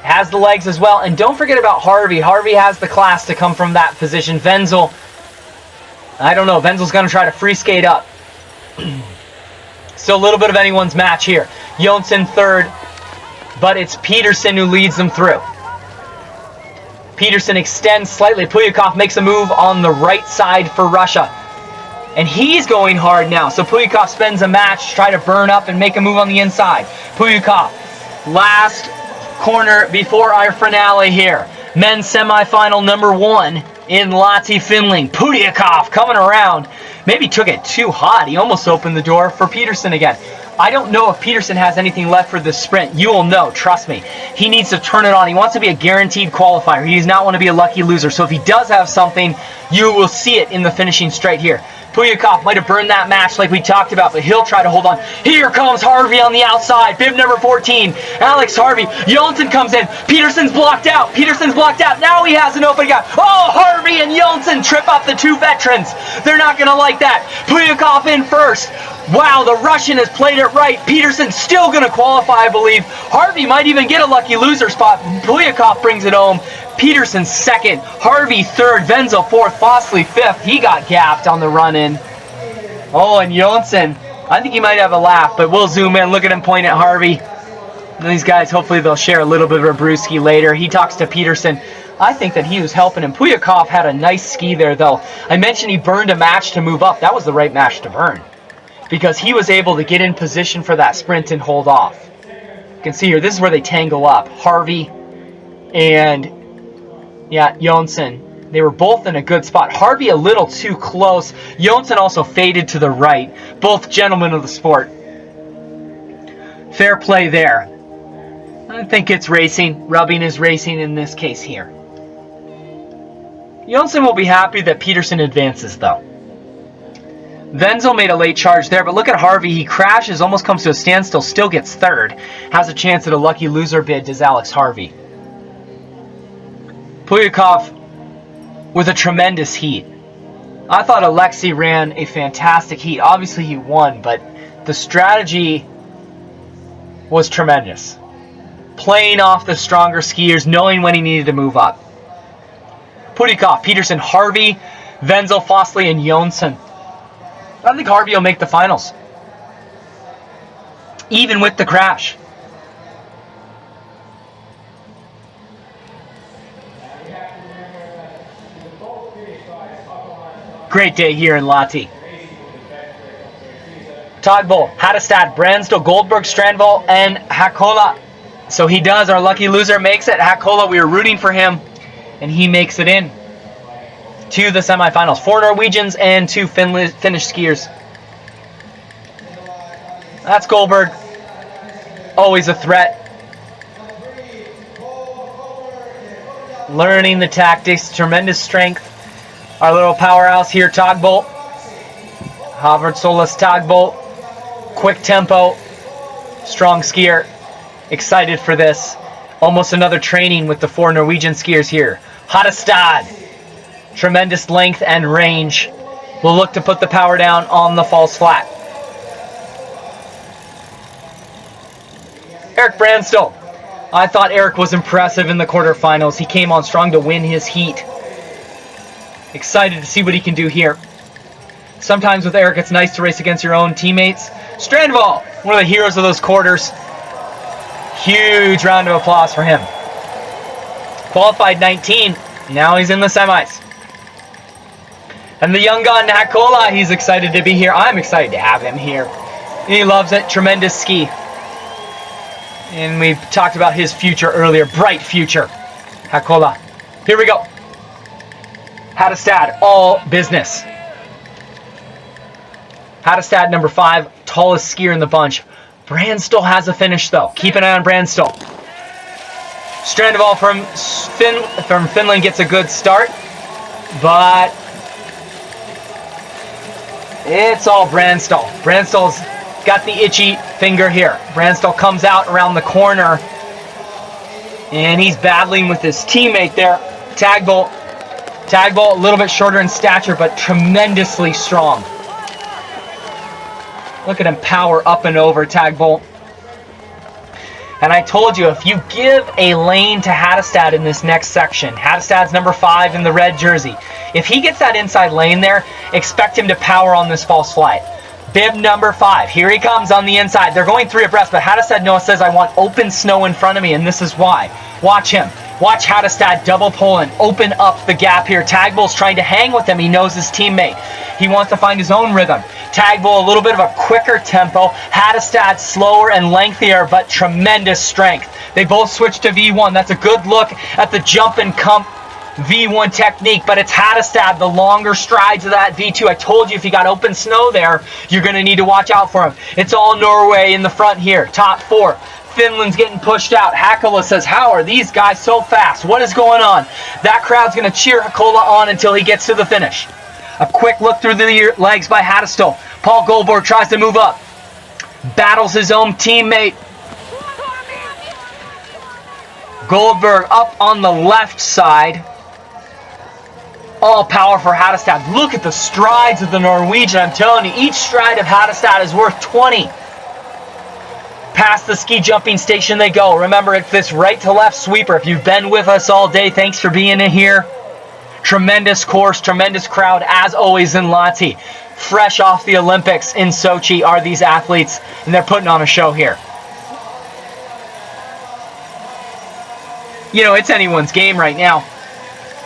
Speaker 1: has the legs as well. And don't forget about Harvey. Harvey has the class to come from that position. Wenzel, I don't know. Wenzel's going to try to free skate up. Still a little bit of anyone's match here. Jonsson 3rd, but it's Peterson who leads them through. Peterson extends slightly. Pulyakov makes a move on the right side for Russia. And he's going hard now. So Pulyakov spends a match to try to burn up and make a move on the inside. Pulyakov, last corner before our finale here. Men's semifinal number 1 in Lahti, Finland. Pulyakov coming around. Maybe took it too hot. He almost opened the door for Peterson again. I don't know if Peterson has anything left for this sprint. You will know, trust me. He needs to turn it on. He wants to be a guaranteed qualifier. He does not want to be a lucky loser. So if he does have something, you will see it in the finishing straight here. Puyakov might have burned that match like we talked about, but he'll try to hold on. Here comes Harvey on the outside. Bib number 14, Alex Harvey. Jonsson comes in. Peterson's blocked out. Now he has an open gap. Oh, Harvey and Jonsson trip up the two veterans. They're not going to like that. Puyakov in first. Wow, the Russian has played it right. Peterson's still going to qualify, I believe. Harvey might even get a lucky loser spot. Puyakov brings it home. Peterson second, Harvey third, Wenzel fourth, Fossley fifth. He got gapped on the run-in. Oh, and Jonsson, I think he might have a laugh, but we'll zoom in. Look at him point at Harvey. And these guys, hopefully they'll share a little bit of a brewski later. He talks to Peterson. I think that he was helping him. Puyakov had a nice ski there, though. I mentioned he burned a match to move up. That was the right match to burn, because he was able to get in position for that sprint and hold off. You can see here, this is where they tangle up. Harvey and Jonsson. They were both in a good spot. Harvey a little too close. Jonsson also faded to the right. Both gentlemen of the sport. Fair play there. I think it's racing. Rubbing is racing in this case here. Jonsson will be happy that Peterson advances, though. Wenzel made a late charge there, but look at Harvey. He crashes, almost comes to a standstill, still gets third. Has a chance at a lucky loser bid, does Alex Harvey. Puyakov with a tremendous heat. I thought Alexei ran a fantastic heat. Obviously he won, but the strategy was tremendous. Playing off the stronger skiers, knowing when he needed to move up. Puyakov, Peterson, Harvey, Wenzel, Fossley, and Jonsson. I think Harvey will make the finals, even with the crash. Great day here in Lahti. Togbo, Hattestad, Brandsdal, Goldberg, Strandval, and Hakola. So he does. Our lucky loser makes it. Hakola, we were rooting for him, and he makes it in to the semifinals. 4 Norwegians and 2 Finnish skiers. That's Goldberg. Always a threat. Learning the tactics, tremendous strength. Our little powerhouse here, Togbolt. Havard Solis Togbolt. Quick tempo. Strong skier. Excited for this. Almost another training with the 4 Norwegian skiers here. Hattestad. Tremendous length and range. We'll look to put the power down on the false flat. Eric Brandsdal. I thought Eric was impressive in the quarterfinals. He came on strong to win his heat. Excited to see what he can do here. Sometimes with Eric, it's nice to race against your own teammates. Strandval, one of the heroes of those quarters. Huge round of applause for him. Qualified 19. Now he's in the semis. And the young gun, Hakola, he's excited to be here. I'm excited to have him here. He loves it. Tremendous ski. And we talked about his future earlier. Bright future. Hakola. Here we go. Hattestad, all business. Hattestad, number 5, tallest skier in the bunch. Brandsdal has a finish, though. Keep an eye on Brandsdal. Strandval from Finland gets a good start, but it's all Brandsdal. Brandsdal's got the itchy finger here. Brandsdal comes out around the corner, and he's battling with his teammate there, Tagbolt. Tagbolt, a little bit shorter in stature, but tremendously strong. Look at him power up and over, Tagbolt. And I told you, if you give a lane to Hattestad in this next section, Hattestad's number 5 in the red jersey. If he gets that inside lane there, expect him to power on this false flight. Bib number 5, here he comes on the inside. They're going 3 abreast, but Hattestad Noah says, I want open snow in front of me, and this is why. Watch him. Watch Hattestad double pulling, open up the gap here. Tagbolt's trying to hang with him. He knows his teammate. He wants to find his own rhythm. Tagbolt a little bit of a quicker tempo. Hattestad slower and lengthier, but tremendous strength. They both switch to V1. That's a good look at the jump and comp V1 technique, but it's Hattestad, the longer strides of that V2. I told you if you got open snow there, you're going to need to watch out for him. It's all Norway in the front here. Top 4. Finland's getting pushed out. Hakola says, how are these guys so fast? What is going on? That crowd's going to cheer Hakola on until he gets to the finish. A quick look through the legs by Hattestad. Paul Goldberg tries to move up. Battles his own teammate. Goldberg up on the left side. All power for Hattestad. Look at the strides of the Norwegian. I'm telling you, each stride of Hattestad is worth 20. Past the ski jumping station they go. Remember, it's this right to left sweeper. If you've been with us all day, thanks for being in here. Tremendous course, tremendous crowd, as always in Lahti. Fresh off the Olympics in Sochi are these athletes, and they're putting on a show here. You know, it's anyone's game right now.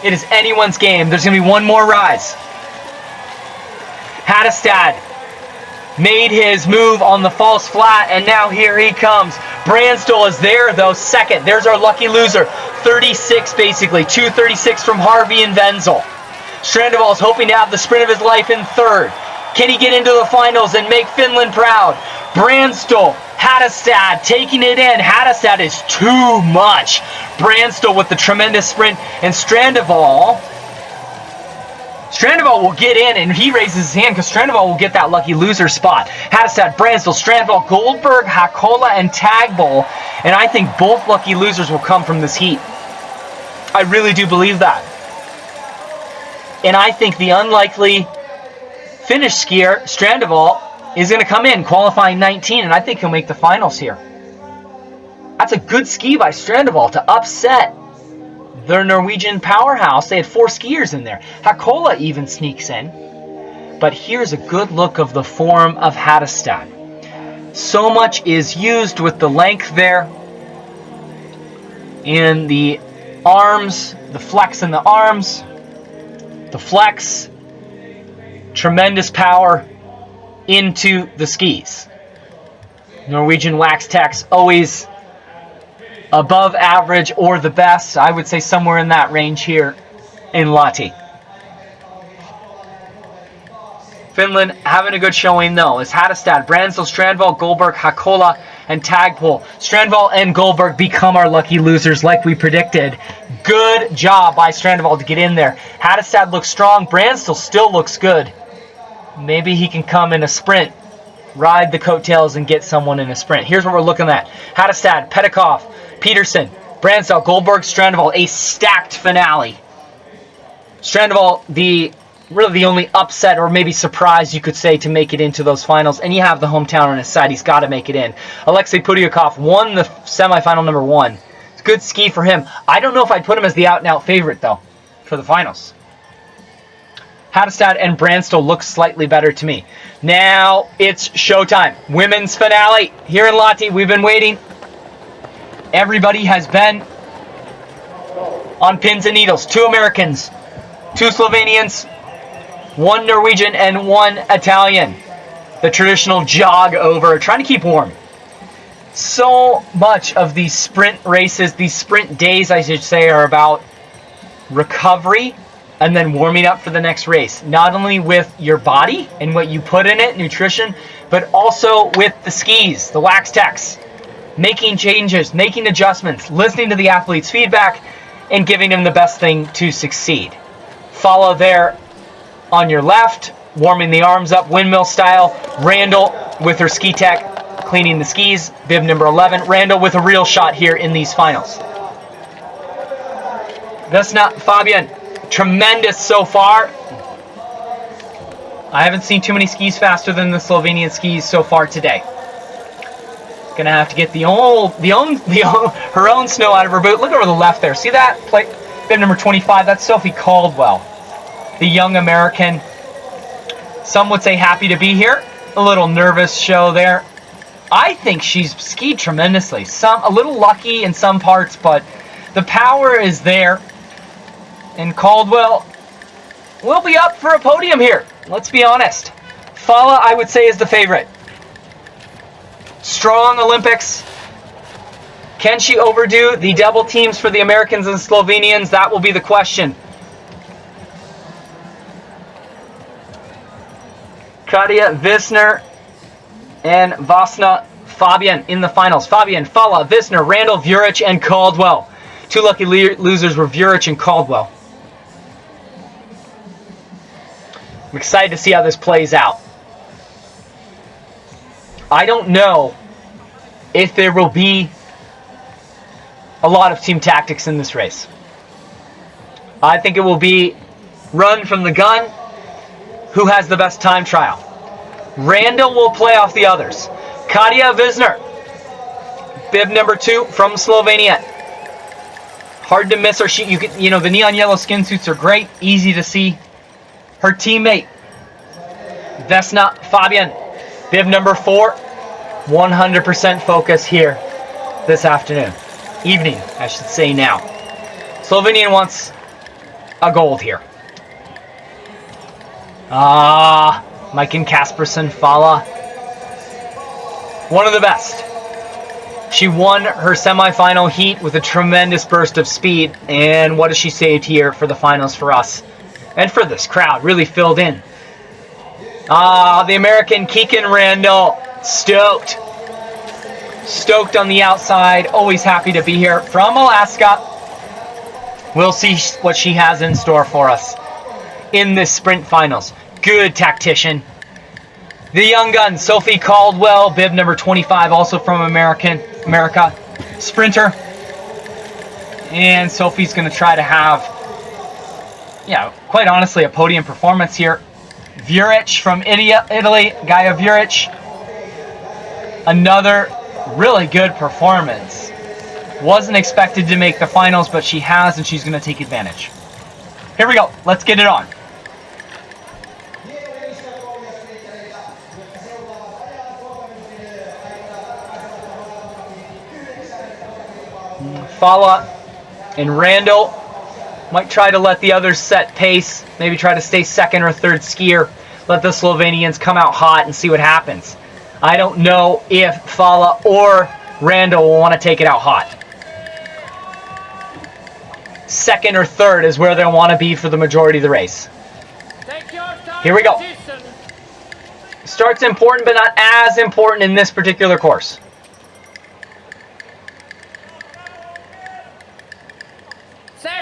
Speaker 1: It is anyone's game. There's going to be one more rise. Hattestad made his move on the false flat, and now here he comes. Brandstol is there, though, second. There's our lucky loser. 36, basically. 2:36 from Harvey and Wenzel. Strandeval is hoping to have the sprint of his life in third. Can he get into the finals and make Finland proud? Brandstol, Hattestad taking it in. Hattestad is too much. Brandstol with the tremendous sprint, and Strandeval will get in, and he raises his hand because Strandeval will get that lucky loser spot. Hattestad, Brandstol, Strandeval, Goldberg, Hakola, and Tagbull, and I think both lucky losers will come from this heat. I really do believe that. And I think the unlikely Finnish skier, Strandeval, is going to come in, qualifying 19, and I think he'll make the finals here. That's a good ski by Strandeval to upset their Norwegian powerhouse. They had 4 skiers in there. Hakola even sneaks in. But here's a good look of the form of Hattestad. So much is used with the length there. In the arms, the flex in the arms. The flex. Tremendous power into the skis. Norwegian Wax Techs always above average or the best. I would say somewhere in that range here in Lahti. Finland having a good showing though. Is Hattestad, Brandstol, Strandval, Goldberg, Hakola, and Tagpool. Strandval and Goldberg become our lucky losers like we predicted. Good job by Strandval to get in there. Hattestad looks strong. Brandstol still looks good. Maybe he can come in a sprint, ride the coattails, and get someone in a sprint. Here's what we're looking at. Hattestad, Petikov, Peterson, Brandstol, Goldberg, Strandval, a stacked finale. Strandval, really the only upset or maybe surprise you could say to make it into those finals, and you have the hometown on his side. He's got to make it in. Alexei Pudyakov won the semifinal number 1. It's a good ski for him. I don't know if I'd put him as the out-and-out favorite, though, for the finals. Hattestad and Brandstol look slightly better to me. Now it's showtime. Women's finale here in Lahti. We've been waiting. Everybody has been on pins and needles. 2 Americans, 2 Slovenians, 1 Norwegian, and 1 Italian. The traditional jog over, trying to keep warm. So much of these sprint races, these sprint days, I should say, are about recovery and then warming up for the next race. Not only with your body and what you put in it, nutrition, but also with the skis, the Wax Techs. Making changes, making adjustments, listening to the athlete's feedback, and giving them the best thing to succeed. Follow there on your left, warming the arms up, windmill style. Randall with her ski tech, cleaning the skis. Bib number 11. Randall with a real shot here in these finals. Vesna Fabian, tremendous so far. I haven't seen too many skis faster than the Slovenian skis so far today. Gonna have to get her own snow out of her boot. Look over the left there. See that? Bib number 25. That's Sophie Caldwell, the young American. Some would say happy to be here. A little nervous show there. I think she's skied tremendously. A little lucky in some parts, but the power is there. And Caldwell will be up for a podium here. Let's be honest. Fala, I would say, is the favorite. Strong Olympics. Can she overdo the double teams for the Americans and Slovenians? That will be the question. Katia Visner and Vasna Fabian in the finals. Fabian, Fala, Visner, Randall, Vuric, and Caldwell. 2 lucky losers were Vuric and Caldwell. I'm excited to see how this plays out. I don't know if there will be a lot of team tactics in this race. I think it will be run from the gun. Who has the best time trial? Randall will play off the others. Katia Visner, bib number 2 from Slovenia. Hard to miss her. The neon yellow skin suits are great, easy to see. Her teammate, Vesna Fabian, bib number 4. 100% focus here this afternoon. Evening, I should say now. Slovenian wants a gold here. Maiken Kaspersen Fala. One of the best. She won her semifinal heat with a tremendous burst of speed. And what has she saved here for the finals for us? And for this crowd, really filled in. The American Keegan Randall. Stoked. Stoked on the outside. Always happy to be here from Alaska. We'll see what she has in store for us in this sprint finals. Good tactician. The young gun, Sophie Caldwell, bib number 25, also from America. Sprinter. And Sophie's going to try to have, quite honestly, a podium performance here. Vuric from Italy, Gaia Vuric. Another really good performance. Wasn't expected to make the finals, but she has, and she's going to take advantage. Here we go. Let's get it on. Fala and Randall might try to let the others set pace. Maybe try to stay second or third skier. Let the Slovenians come out hot and see what happens. I don't know if Fala or Randall will want to take it out hot. Second or third is where they'll want to be for the majority of the race. Here we go. Start's important, but not as important in this particular course.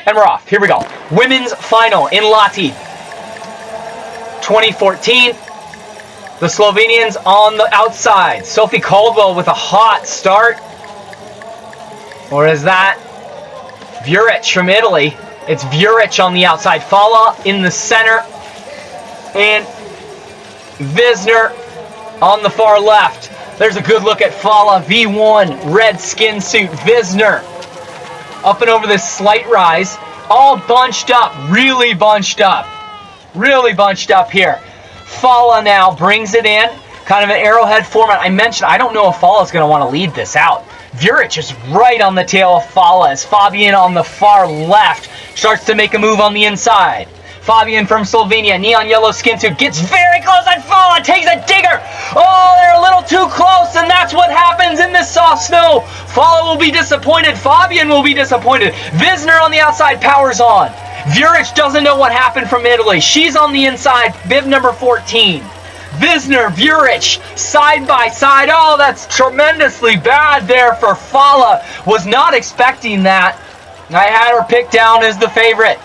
Speaker 1: And we're off. Here we go. Women's final in Lahti. 2014. The Slovenians on the outside. Sophie Caldwell with a hot start. Or is that Vuric from Italy? It's Vuric on the outside. Fala in the center. And Visner on the far left. There's a good look at Fala. V1 red skin suit. Visner up and over this slight rise. All bunched up. Really bunched up. Really bunched up here. Fala now brings it in. Kind of an arrowhead format. I mentioned, I don't know if Fala is going to want to lead this out. Vuric is right on the tail of Fala as Fabian on the far left starts to make a move on the inside. Fabian from Slovenia, neon yellow skin suit, gets very close and Fala takes a digger. Oh, they're a little too close, and that's what happens in this soft snow. Fala will be disappointed. Fabian will be disappointed. Visner on the outside powers on. Vuric doesn't know what happened from Italy. She's on the inside, bib number 14. Visner, Vuric, side by side. Oh, that's tremendously bad there for Fala. Was not expecting that. I had her picked down as the favorite.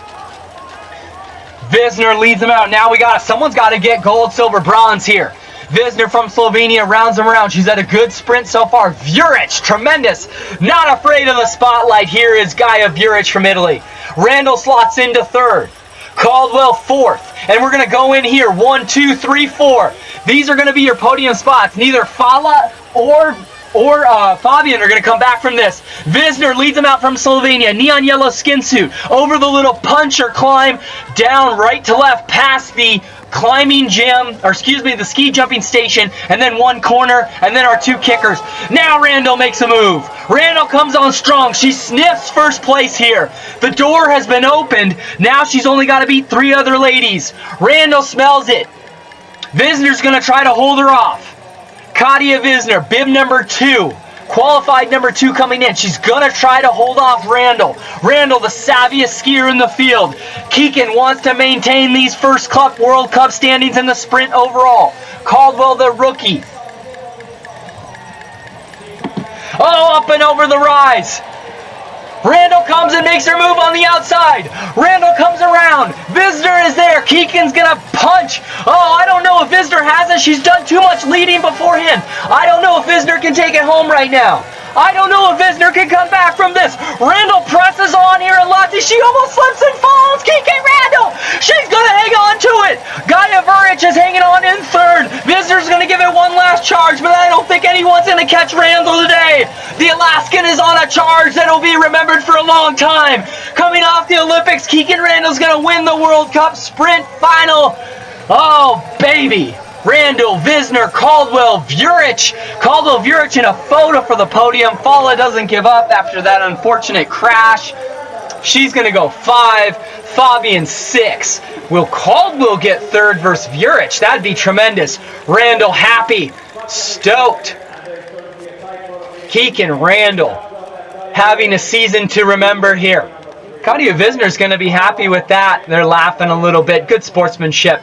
Speaker 1: Visner leads them out. Now someone's got to get gold, silver, bronze here. Visner from Slovenia rounds them around. She's had a good sprint so far. Vuric, tremendous. Not afraid of the spotlight. Here is Gaia Vuric from Italy. Randall slots into third. Caldwell fourth. And we're going to go in here. 1, 2, 3, 4. These are going to be your podium spots. Neither Fala or Fabian are going to come back from this. Visner leads them out from Slovenia. Neon yellow skin suit. Over the little puncher climb. Down right to left past the climbing gym, the ski jumping station, and then one corner, and then our two kickers. Now Randall makes a move. Randall comes on strong. She sniffs first place here. The door has been opened. Now she's only got to beat 3 other ladies. Randall smells it. Visner's going to try to hold her off. Katia Visner, bib number 2. Qualified number 2 coming in. She's going to try to hold off Randall. Randall, the savviest skier in the field. Keegan wants to maintain these first World Cup standings in the sprint overall. Caldwell, the rookie. Oh, up and over the rise. Randall comes and makes her move on the outside. Randall comes around. Visner is there. Keegan's gonna punch. Oh, I don't know if Visner has it. She's done too much leading beforehand. I don't know if Visner can take it home right now. I don't know if Visner can come back from this. Randall presses on here and Lahti. She almost slips and falls. Keegan Randall. She's gonna hang on to it. Gaia Vuric is hanging on in third. Visner's gonna give it one last charge, but I don't think anyone's gonna catch Randall today. The Alaskan is on a charge that'll be remembered for a long time. Coming off the Olympics, Keegan Randall's gonna win the World Cup sprint final. Oh, baby. Randall, Visner, Caldwell, Vuric. Caldwell, Vuric in a photo for the podium. Fala doesn't give up after that unfortunate crash. She's going to go 5. Fabian 6. Will Caldwell get third versus Vuric? That'd be tremendous. Randall happy. Stoked. Keegan Randall having a season to remember here. Claudia Visner's going to be happy with that. They're laughing a little bit. Good sportsmanship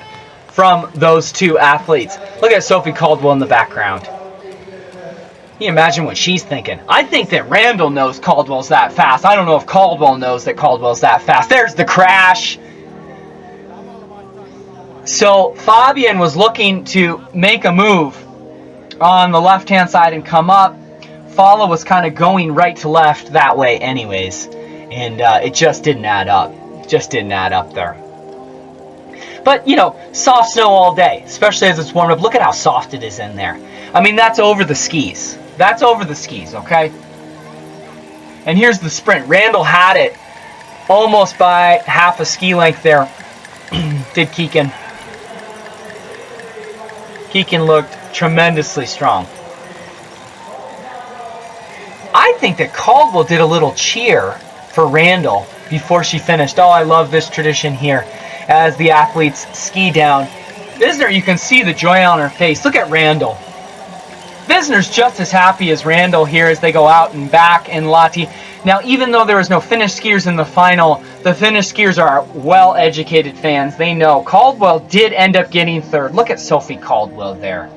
Speaker 1: from those two athletes. Look at Sophie Caldwell in the background. Can you imagine what she's thinking? I think that Randall knows Caldwell's that fast. I don't know if Caldwell knows that Caldwell's that fast. There's the crash. So Fabian was looking to make a move on the left-hand side and come up. Fala was kind of going right to left that way anyways. And it just didn't add up. Just didn't add up there. But, you know, soft snow all day, especially as it's warmed up. Look at how soft it is in there. I mean, that's over the skis. That's over the skis, okay? And here's the sprint. Randall had it almost by half a ski length there. Did Keegan. Keegan looked tremendously strong. I think that Caldwell did a little cheer for Randall before she finished. Oh, I love this tradition here. As the athletes ski down. Visner, you can see the joy on her face. Look at Randall. Visner's just as happy as Randall here as they go out and back in Lahti. Now, even though there was no Finnish skiers in the final, the Finnish skiers are well-educated fans. They know. Caldwell did end up getting third. Look at Sophie Caldwell there.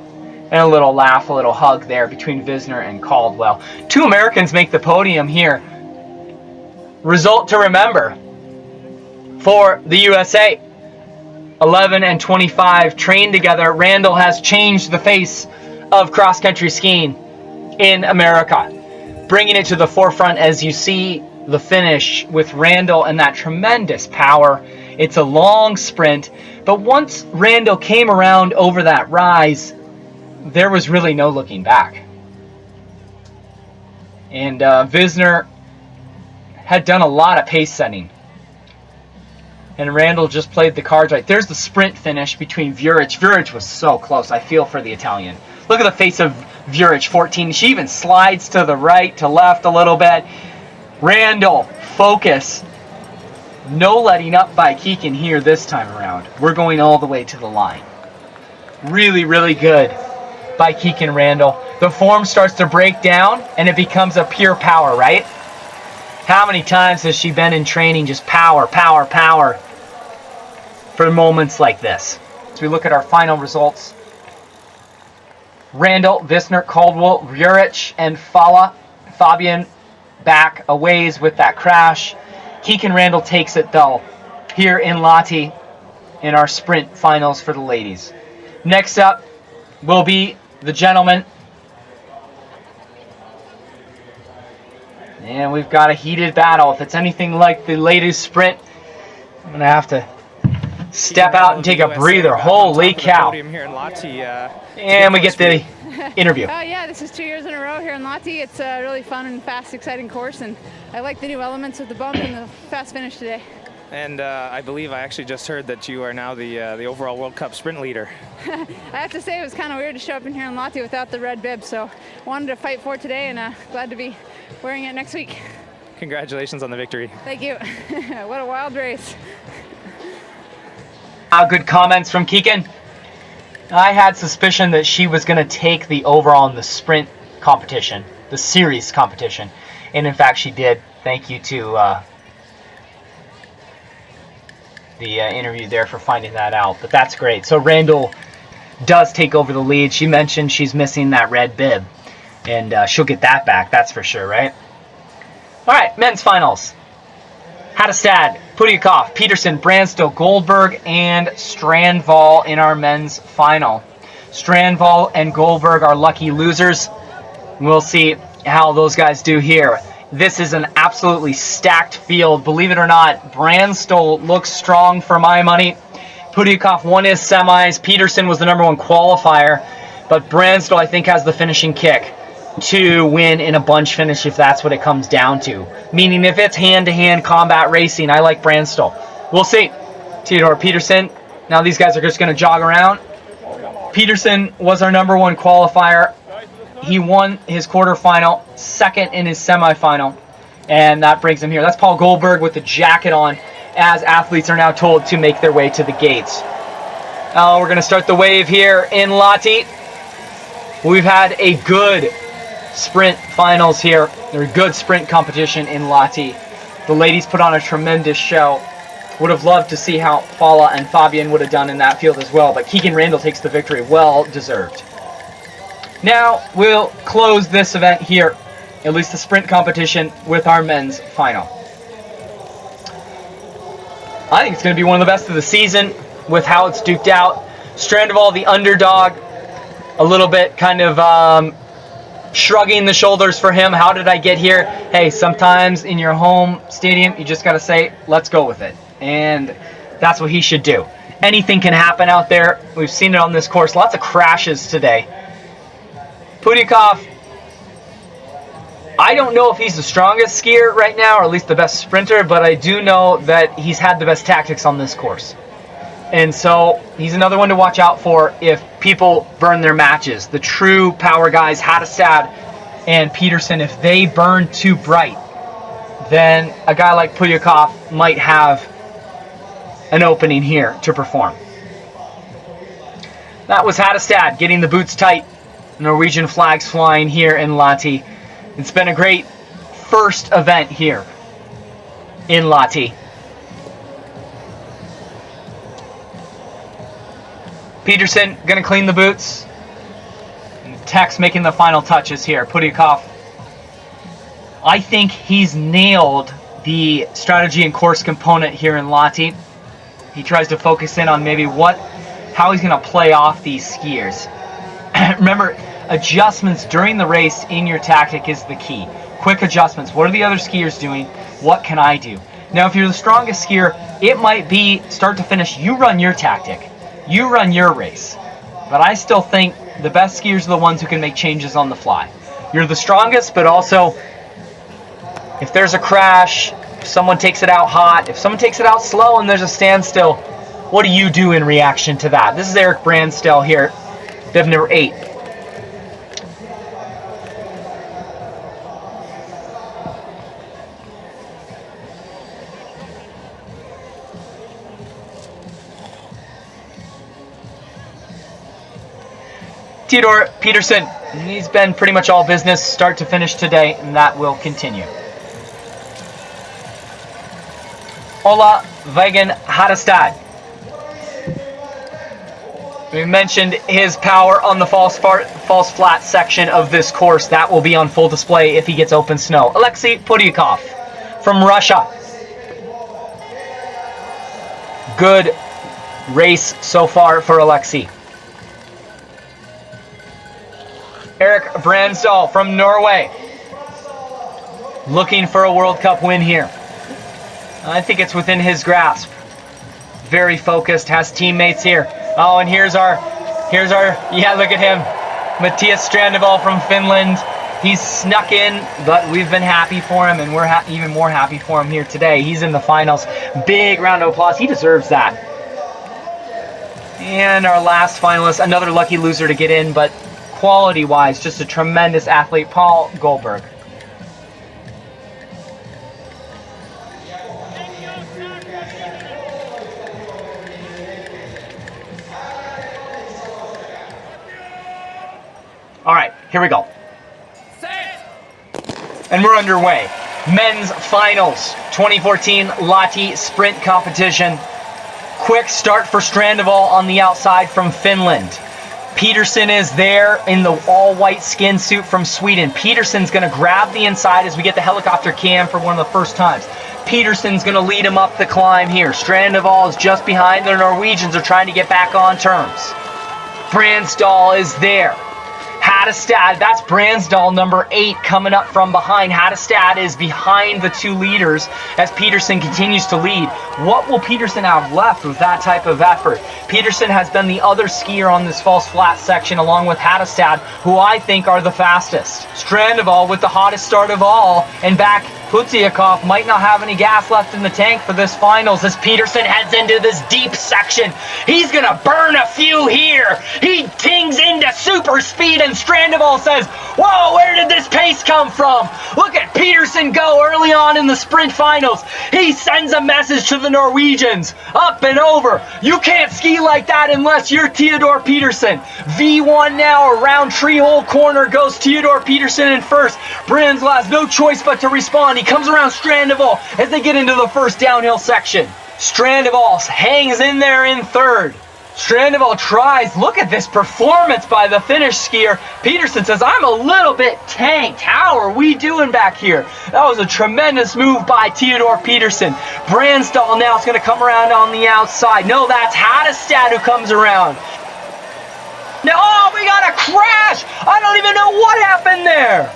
Speaker 1: And a little laugh, a little hug there between Visner and Caldwell. 2 Americans make the podium here. Result to remember for the USA. 11 and 25 trained together. Randall has changed the face of cross-country skiing in America, bringing it to the forefront as you see the finish with Randall and that tremendous power. It's a long sprint, but once Randall came around over that rise, there was really no looking back. And Visner had done a lot of pace setting. And Randall just played the cards right. There's the sprint finish between Vuric. Vuric was so close. I feel for the Italian. Look at the face of Vuric, 14. She even slides to the right, to left a little bit. Randall, focus. No letting up by Keegan here this time around. We're going all the way to the line. Really, really good by Keegan Randall. The form starts to break down, and it becomes a pure power, right? How many times has she been in training just power, power, power for moments like this? As we look at our final results, Randall, Visner, Caldwell, Vuric, and Fala. Fabian back a ways with that crash. Keegan Randall takes it, though, here in Lahti in our sprint finals for the ladies. Next up will be the gentlemen. And we've got a heated battle. If it's anything like the ladies sprint, I'm going to have to step out and take a breather. Holy cow. And we get the interview.
Speaker 5: Oh yeah, this is 2 years in a row here in Lahti. It's a really fun and fast, exciting course, and I like the new elements with the bump and the fast finish today.
Speaker 2: And I believe I actually just heard that you are now the overall World Cup sprint leader.
Speaker 5: I have to say it was kind of weird to show up in here in Lahti without the red bib, so wanted to fight for it today, and glad to be wearing it next week.
Speaker 2: Congratulations on the victory.
Speaker 5: Thank you. What a wild race.
Speaker 1: Good comments from Keegan. I had suspicion that she was going to take the overall in the sprint competition, the series competition, and in fact she did. Thank you to the interview there for finding that out, but that's great. So Randall does take over the lead. She mentioned she's missing that red bib, and she'll get that back, that's for sure, right? All right, men's finals. Hattestad, Pudiakov, Peterson, Branstad, Goldberg, and Strandval in our men's final. Strandval and Goldberg are lucky losers. We'll see how those guys do here. This is an absolutely stacked field. Believe it or not, Branstad looks strong for my money. Pudiakov won his semis. Peterson was the #1 qualifier. But Branstad, I think, has the finishing kick to win in a bunch finish if that's what it comes down to. Meaning if it's hand-to-hand combat racing, I like Branstad. We'll see. Theodore Peterson. Now these guys are just going to jog around. Peterson was our #1 qualifier. He won his quarterfinal, second in his semifinal, and that brings him here. That's Paul Goldberg with the jacket on, as athletes are now told to make their way to the gates. We're going to start the wave here in Lahti. We've had a good sprint finals here, or a good sprint competition in Lahti. The ladies put on a tremendous show. Would have loved to see how Fala and Fabian would have done in that field as well, but Keegan Randall takes the victory, well deserved. Now we'll close this event here, at least the sprint competition, with our men's final. I think it's going to be one of the best of the season with how it's duked out. Strandval, the underdog, a little bit kind of shrugging the shoulders for him. How did I get here? Hey, sometimes in your home stadium, you just got to say, let's go with it. And that's what he should do. Anything can happen out there. We've seen it on this course. Lots of crashes today. Pudiakov, I don't know if he's the strongest skier right now, or at least the best sprinter, but I do know that he's had the best tactics on this course. And so he's another one to watch out for if people burn their matches. The true power guys, Hattestad and Peterson, if they burn too bright, then a guy like Pudiakov might have an opening here to perform. That was Hattestad getting the boots tight. Norwegian flags flying here in Lahti. It's been a great first event here in Lahti. Peterson gonna clean the boots. Tex making the final touches here. Pudiakov, I think he's nailed the strategy and course component here in Lahti. He tries to focus in on maybe how he's gonna play off these skiers. Remember, adjustments during the race in your tactic is the key. Quick adjustments. What are the other skiers doing? What can I do? Now, if you're the strongest skier, it might be start to finish, you run your tactic. You run your race. But I still think the best skiers are the ones who can make changes on the fly. You're the strongest, but also if there's a crash, if someone takes it out hot, if someone takes it out slow and there's a standstill, what do you do in reaction to that? This is Eric Branstad here, bib number 8. Theodore Peterson, he's been pretty much all business start to finish today, and that will continue. Ola Vegen Hattestad. We mentioned his power on the false flat section of this course. That will be on full display if he gets open snow. Alexei Pudiakov from Russia. Good race so far for Alexei. Eric Branstad from Norway, looking for a World Cup win here. I think it's within his grasp. Very focused, has teammates here. Oh, and here's our, yeah, look at him. Matthias Strandval from Finland. He's snuck in, but we've been happy for him, and we're even more happy for him here today. He's in the finals. Big round of applause. He deserves that. And our last finalist, another lucky loser to get in, but quality-wise, just a tremendous athlete, Paul Goldberg. All right, here we go. And we're underway. Men's finals, 2014 Lahti sprint competition. Quick start for Strandval on the outside from Finland. Peterson is there in the all-white skin suit from Sweden. Peterson's going to grab the inside as we get the helicopter cam for one of the first times. Peterson's going to lead him up the climb here. Strandval is just behind. The Norwegians are trying to get back on terms. Bransdal is there. Hattestad, that's Bransdal, number 8, coming up from behind. Hattestad is behind the 2 leaders as Peterson continues to lead. What will Peterson have left with that type of effort? Peterson has been the other skier on this false flat section along with Hattestad, who I think are the fastest. Strandval with the hottest start of all, and back Putyakov might not have any gas left in the tank for this finals as Peterson heads into this deep section. He's gonna burn a few here. He tings into super speed and Strandval says, whoa, where did this pace come from? Look at Peterson go early on in the sprint finals. He sends a message to the Norwegians. Up and over. You can't ski like that unless you're Theodor Peterson. V1 now around tree hole corner goes Theodor Peterson in first. Bransdal has no choice but to respond. He comes around Strandval as they get into the first downhill section. Strandval hangs in there in third. Strandval tries. Look at this performance by the Finnish skier. Peterson says, I'm a little bit tanked. How are we doing back here? That was a tremendous move by Theodor Peterson. Bransdal now is going to come around on the outside. No, that's Hattestad who comes around. Now, oh, we got a crash. I don't even know what happened there.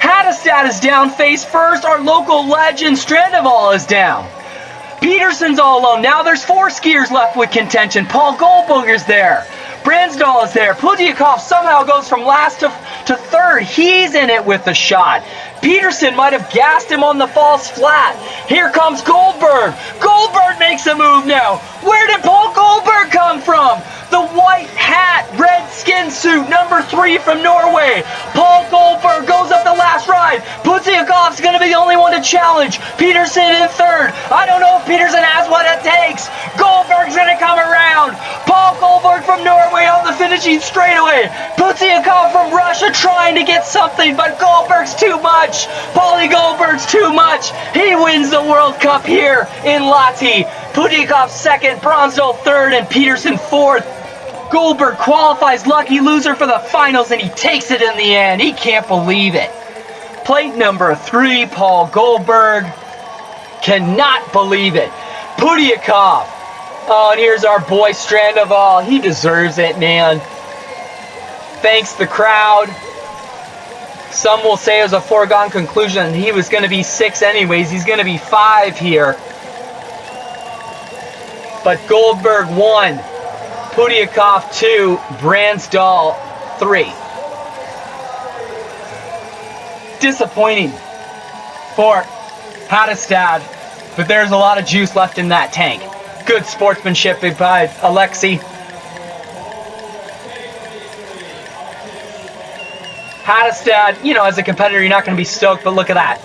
Speaker 1: Hattestad is down face first. Our local legend Strandval is down. Peterson's all alone. Now there's 4 skiers left with contention. Paul Goldberger's there. Bransdal is there. Putyakov somehow goes from last to third. He's in it with the shot. Peterson might have gassed him on the false flat. Here comes Goldberg. Goldberg makes a move now. Where did Paul Goldberg come from? The white hat, red skin suit, number 3 from Norway. Paul Goldberg goes up the last ride. Putyakov's going to be the only one to challenge. Peterson in third. I don't know if Peterson has what it takes. Goldberg's going to come around. Paul Goldberg from Norway on the finishing straightaway. Putyakov from Russia trying to get something, but Goldberg's too much. Paulie Goldberg's too much. He wins the World Cup here in Lahti. Putyakov second, Bransdal third, and Peterson fourth. Goldberg qualifies lucky loser for the finals, and he takes it in the end. He can't believe it. Plate number 3, Paul Goldberg. Cannot believe it. Putyakov. Oh, and here's our boy Strandval. He deserves it, man. Thanks the crowd. Some will say it was a foregone conclusion. He was going to be 6 anyways. He's going to be 5 here. But Goldberg 1. Putyakov 2, Bransdal 3. Disappointing for Hattestad, but there's a lot of juice left in that tank. Good sportsmanship by Alexei. Hattestad, you know, as a competitor, you're not going to be stoked, but look at that.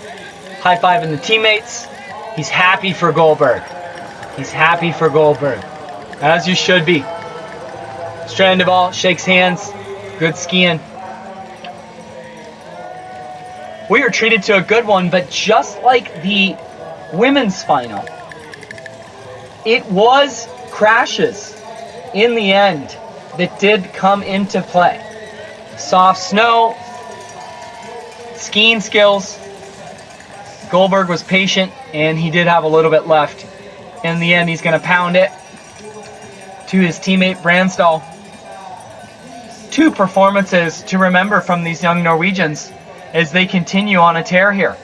Speaker 1: High-fiving the teammates. He's happy for Goldberg. He's happy for Goldberg, as you should be. Strandval shakes hands. Good skiing. We were treated to a good one, but just like the women's final, it was crashes in the end that did come into play. Soft snow, skiing skills. Goldberg was patient, and he did have a little bit left. In the end, he's going to pound it to his teammate Bransdal. 2 performances to remember from these young Norwegians as they continue on a tear here.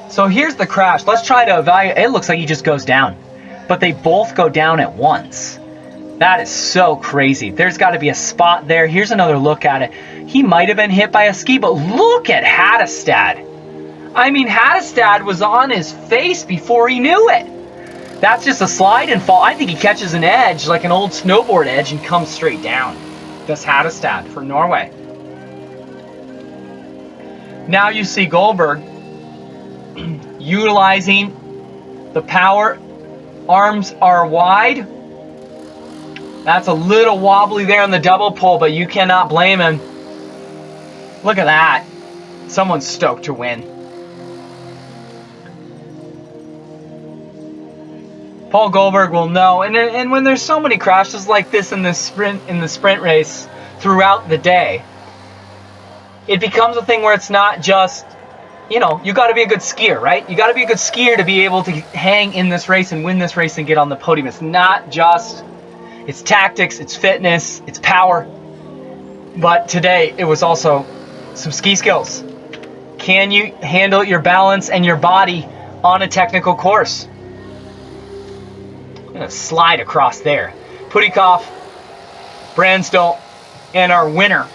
Speaker 1: So here's the crash. Let's try to evaluate. It looks like he just goes down, but they both go down at once. That is so crazy. There's got to be a spot there. Here's another look at it. He might have been hit by a ski, but look at Hattestad. I mean, Hattestad was on his face before he knew it. That's just a slide and fall. I think he catches an edge, like an old snowboard edge, and comes straight down. That's Hattestad for Norway. Now you see Goldberg utilizing the power. Arms are wide. That's a little wobbly there on the double pull, but you cannot blame him. Look at that. Someone's stoked to win. Paul Goldberg will know. And when there's so many crashes like this in the sprint race throughout the day, it becomes a thing where it's not just, you know, you got to be a good skier, right? You got to be a good skier to be able to hang in this race and win this race and get on the podium. It's not just, it's tactics, it's fitness, it's power. But today it was also some ski skills. Can you handle your balance and your body on a technical course? I'm going to slide across there. Pudikov, Brandsdal, and our winner,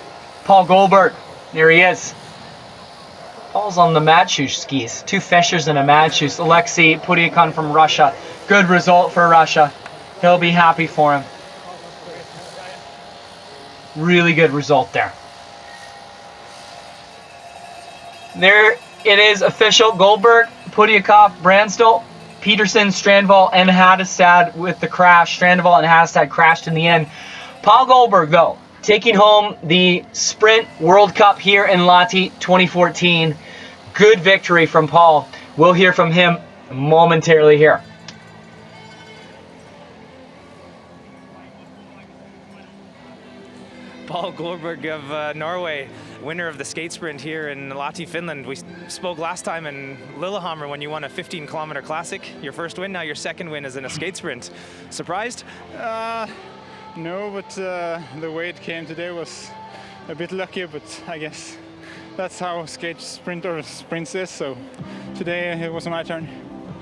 Speaker 1: Paul Goldberg. There he is. Paul's on the Madshush skis. 2 Fischers and a Madshush. Alexei Pudiakon from Russia. Good result for Russia. He'll be happy for him. Really good result there. There it is, official. Goldberg, Pudiakov, Brandsdal, Peterson, Strandval, and Hattestad with the crash. Strandval and Hattestad crashed in the end. Paul Goldberg, though, taking home the Sprint World Cup here in Lahti 2014. Good victory from Paul. We'll hear from him momentarily here.
Speaker 2: Paul Goldberg of Norway, winner of the skate sprint here in Lahti, Finland. We spoke last time in Lillehammer when you won a 15-kilometer classic. Your first win, now your second win is in a skate sprint. Surprised?
Speaker 6: No, but the way it came today was a bit lucky, but I guess that's how skate sprint or sprints is, so today it was my turn.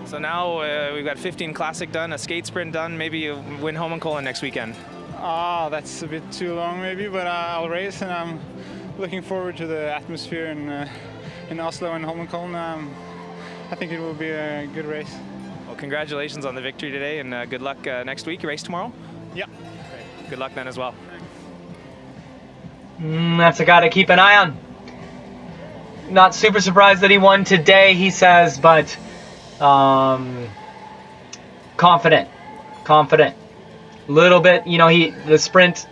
Speaker 2: So now we've got 15 classic done, a skate sprint done, maybe you win Holmenkollen next weekend.
Speaker 6: That's a bit too long maybe, but I'll race, and I'm looking forward to the atmosphere in Oslo and Holmenkollen. I think it will be a good race.
Speaker 2: Well, congratulations on the victory today, and good luck next week. You race tomorrow?
Speaker 6: Yeah.
Speaker 2: Good luck then as well.
Speaker 1: That's a guy to keep an eye on. Not super surprised that he won today, he says, but confident. Little bit, you know, the sprint,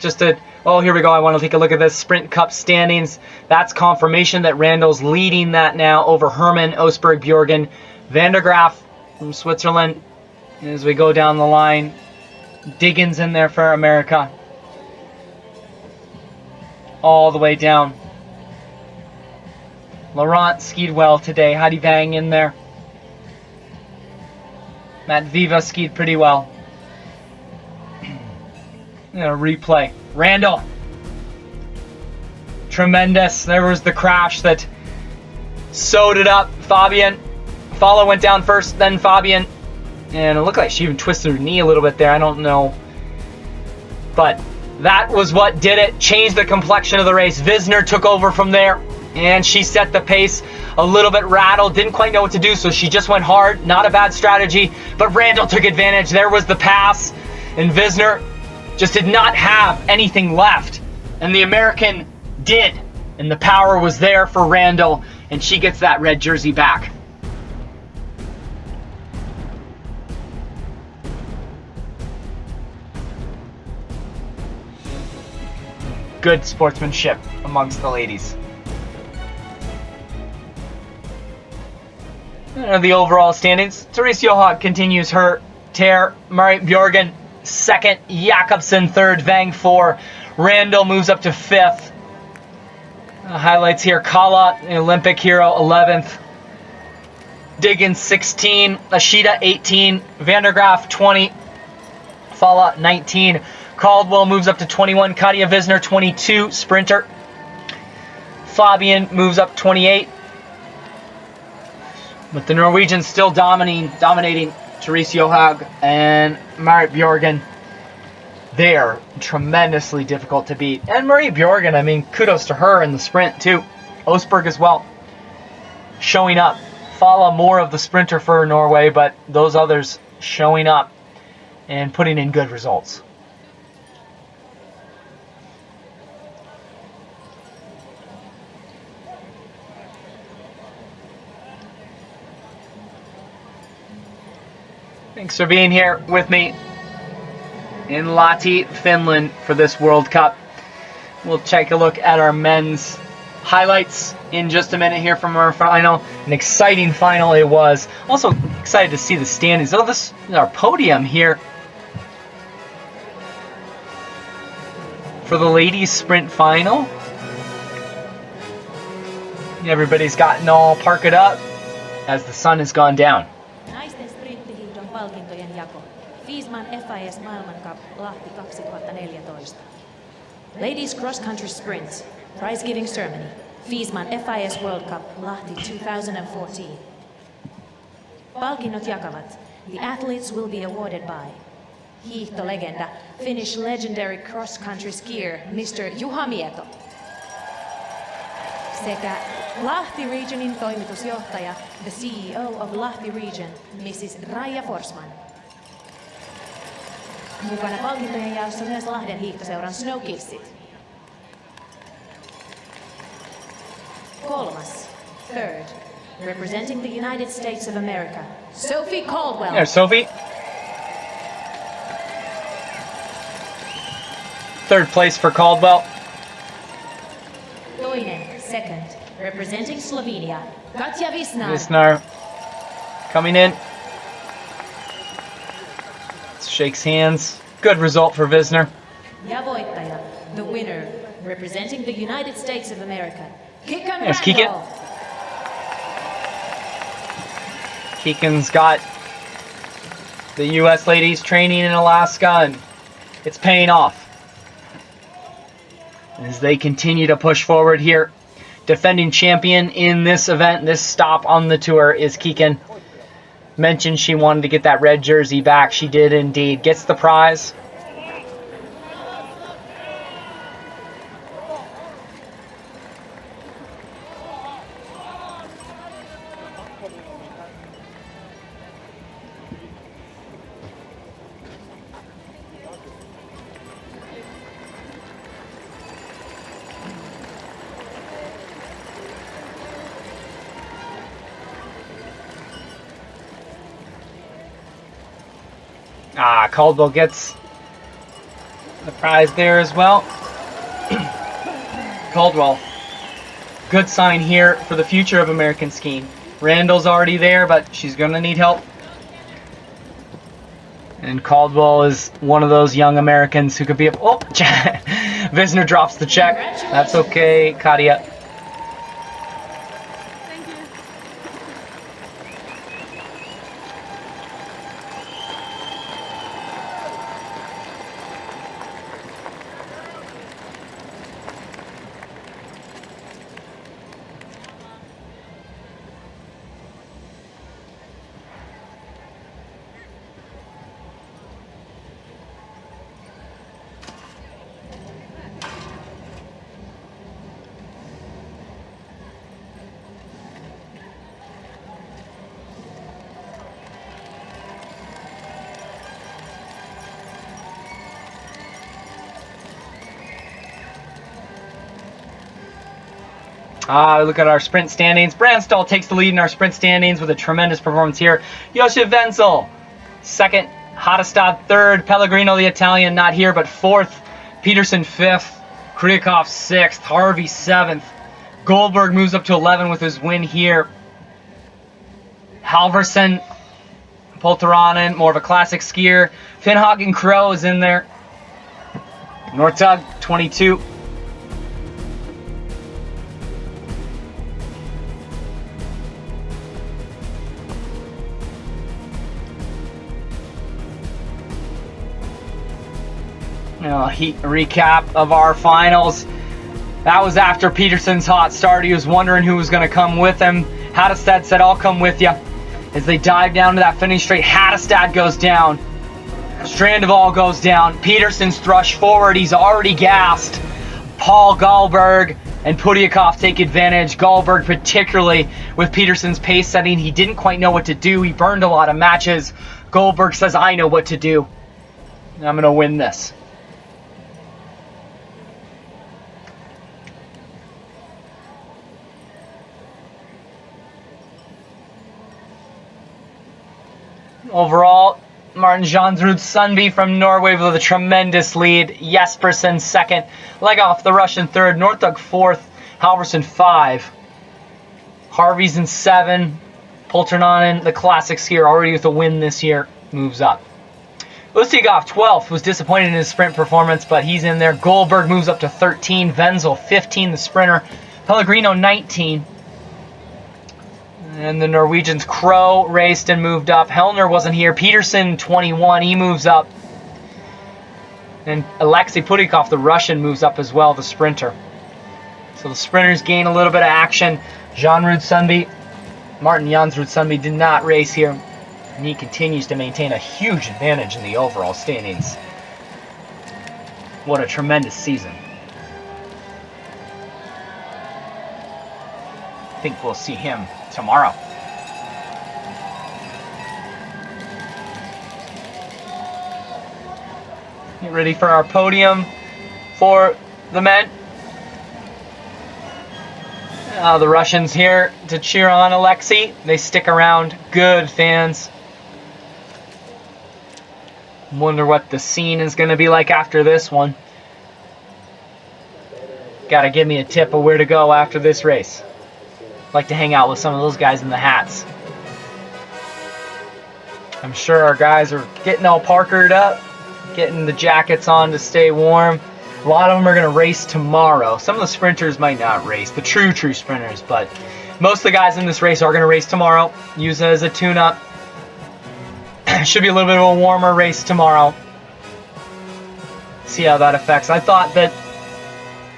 Speaker 1: oh, here we go. I want to take a look at this Sprint Cup standings. That's confirmation that Randall's leading that now over Herman, Osberg, Bjorgen, Van der Graaf from Switzerland. As we go down the line, Diggins in there for America. All the way down. Laurent skied well today. Heidi Vang in there. Matt Viva skied pretty well. Replay. Randall. Tremendous. There was the crash that sewed it up. Fabian. Fala went down first, then Fabian. And it looked like she even twisted her knee a little bit there. I don't know. But that was what did it. Changed the complexion of the race. Visner took over from there. And she set the pace. A little bit rattled. Didn't quite know what to do. So she just went hard. Not a bad strategy. But Randall took advantage. There was the pass. And Visner just did not have anything left. And the American did. And the power was there for Randall. And she gets that red jersey back. Good sportsmanship amongst the ladies. The overall standings. Therese Johaug continues her tear. Marit Bjorgen second. Jakobsen third. Vang 4. Randall moves up to 5th. Highlights here. Kala, the Olympic hero, 11th. Diggins 16. Ashita 18. Van der Graaf 20. Fala 19. Caldwell moves up to 21. Katja Visner 22. Sprinter. Fabian moves up 28. But the Norwegians still dominating Therese Johaug and Marit Bjorgen. They are tremendously difficult to beat. And Marie Bjorgen, I mean, kudos to her in the sprint too. Osberg as well. Showing up. Follow more of the sprinter for Norway, but those others showing up and putting in good results. Thanks for being here with me in Lahti, Finland for this World Cup. We'll take a look at our men's highlights in just a minute here from our final. An exciting final it was. Also excited to see the standings. Oh, this is our podium here for the ladies sprint final. Everybody's gotten all parked up as the sun has gone down.
Speaker 7: Naisten sprinttihiihdon palkintojen jako. FISman FIS Maailmancup Lahti 2014. Ladies Cross Country Sprint. Prize giving ceremony. FISman FIS World Cup Lahti 2014. Palkinnot jakavat. The athletes will be awarded by hiihtolegenda, Finnish legendary cross country skier Mr. Juha Mieto. Sekä Lahti Regionin toimitusjohtaja, the CEO of Lahti Region, Mrs. Raija Forsman. Mukana palkintojen jaossa myös Lahden hiihtoseuran Snowkidsit. Kolmas, third, representing the United States of America, Sophie Caldwell.
Speaker 1: There's Sophie. Third place for Caldwell.
Speaker 7: Toinen, second, representing Slovenia, Katja Visnar.
Speaker 1: Visnar coming in. Shakes hands. Good result for Visnar.
Speaker 7: Ja voittaja, the winner, representing the United States of America, Kikan
Speaker 1: There's Keegan.
Speaker 7: Randall.
Speaker 1: Keegan's got the U.S. ladies training in Alaska, and it's paying off as they continue to push forward here. Defending champion in this event, this stop on the tour, is Keegan. Mentioned she wanted to get that red jersey back. She did indeed. Gets the prize. Caldwell gets the prize there as well. Caldwell, good sign here for the future of American skiing. Randall's already there, but she's going to need help. And Caldwell is one of those young Americans who could be... Oh, Visnar drops the check. That's okay, Katia. Look at our sprint standings. Brandstall takes the lead in our sprint standings with a tremendous performance here. Josef Wenzel, second. Hadestad, third. Pellegrino, the Italian, not here, but fourth. Peterson, fifth. Krikov, sixth. Harvey, seventh. Goldberg moves up to 11 with his win here. Halverson, Polteranen, more of a classic skier. Finnhagen Crow is in there. Nortug, 22. Heat recap of our finals. That was after Peterson's hot start. He was wondering who was going to come with him. Hadestad said, "I'll come with you." As they dive down to that finish straight, Hadestad goes down. Strandval goes down. Peterson's thrush forward. He's already gassed. Paul Gallberg and Pudiakov take advantage. Gallberg particularly with Peterson's pace setting. He didn't quite know what to do. He burned a lot of matches. Goldberg says, "I know what to do. I'm going to win this." Overall, Martin Jansrud Sundby from Norway with a tremendous lead. Jespersen second. Leg off the Russian third. Northug fourth. Halverson 5. Harvey's in 7. Polternonen, the classic skier, already with a win this year, moves up. Ustigov, 12th, was disappointed in his sprint performance, but he's in there. Goldberg moves up to 13. Wenzel, 15, the sprinter. Pellegrino, 19. And the Norwegians, Crow raced and moved up. Hellner wasn't here. Peterson, 21, he moves up. And Alexei Pudikov, the Russian, moves up as well, the sprinter. So the sprinters gain a little bit of action. Martin Jansrud Sundby did not race here. And he continues to maintain a huge advantage in the overall standings. What a tremendous season. I think we'll see him tomorrow. Get ready for our podium for the men. The Russians here to cheer on Alexei. They stick around. Good fans. Wonder what the scene is going to be like after this one. Gotta give me a tip of where to go after this race. Like to hang out with some of those guys in the hats. I'm sure our guys are getting all parkered up, getting the jackets on to stay warm. A lot of them are going to race tomorrow. Some of the sprinters might not race, the true sprinters, but most of the guys in this race are going to race tomorrow. Use it as a tune-up. Should be a little bit of a warmer race tomorrow. See how that affects. I thought that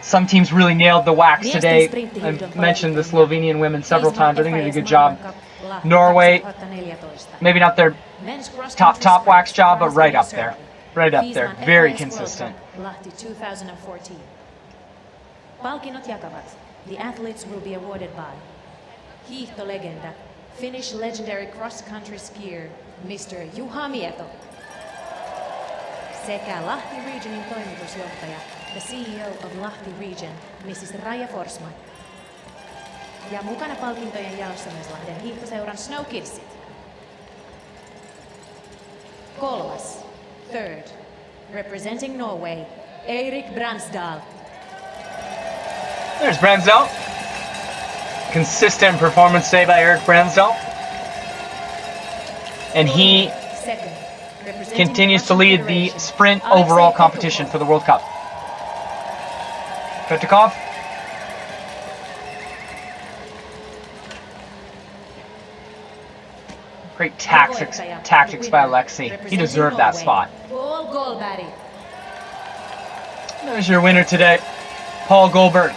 Speaker 1: some teams really nailed the wax today. I've mentioned the Slovenian women several times. I think they did a good job. Norway, maybe not their top wax job, but right up there. Right up there. Very consistent.
Speaker 7: Lahti 2014. Palkinnot jakavat. The athletes will be awarded by hiihtolegenda, Finnish legendary cross-country skier Mr. Juha Mieto, sekä Lahti Regionin toimitusjohtaja, the CEO of Lahti Region, Mrs. Raija Forsman. Ja mukana palkintojen jaossa myös Lahden hiihtoseuran Snow Kidsit. Kolmas, third, representing Norway, Eirik Bransdal.
Speaker 1: There's Bransdal. Consistent performance today by Erik Bransdal. And he
Speaker 7: Second,
Speaker 1: continues to lead the sprint overall competition for the World Cup. Petukov. Great tactics by Alexei. He deserved that spot. There's your winner today, Paul Goldberg.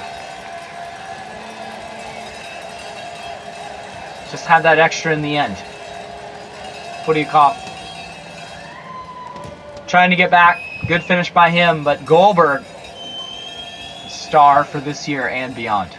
Speaker 1: Just had that extra in the end. Pudikov trying to get back. Good finish by him, but Goldberg, star for this year and beyond.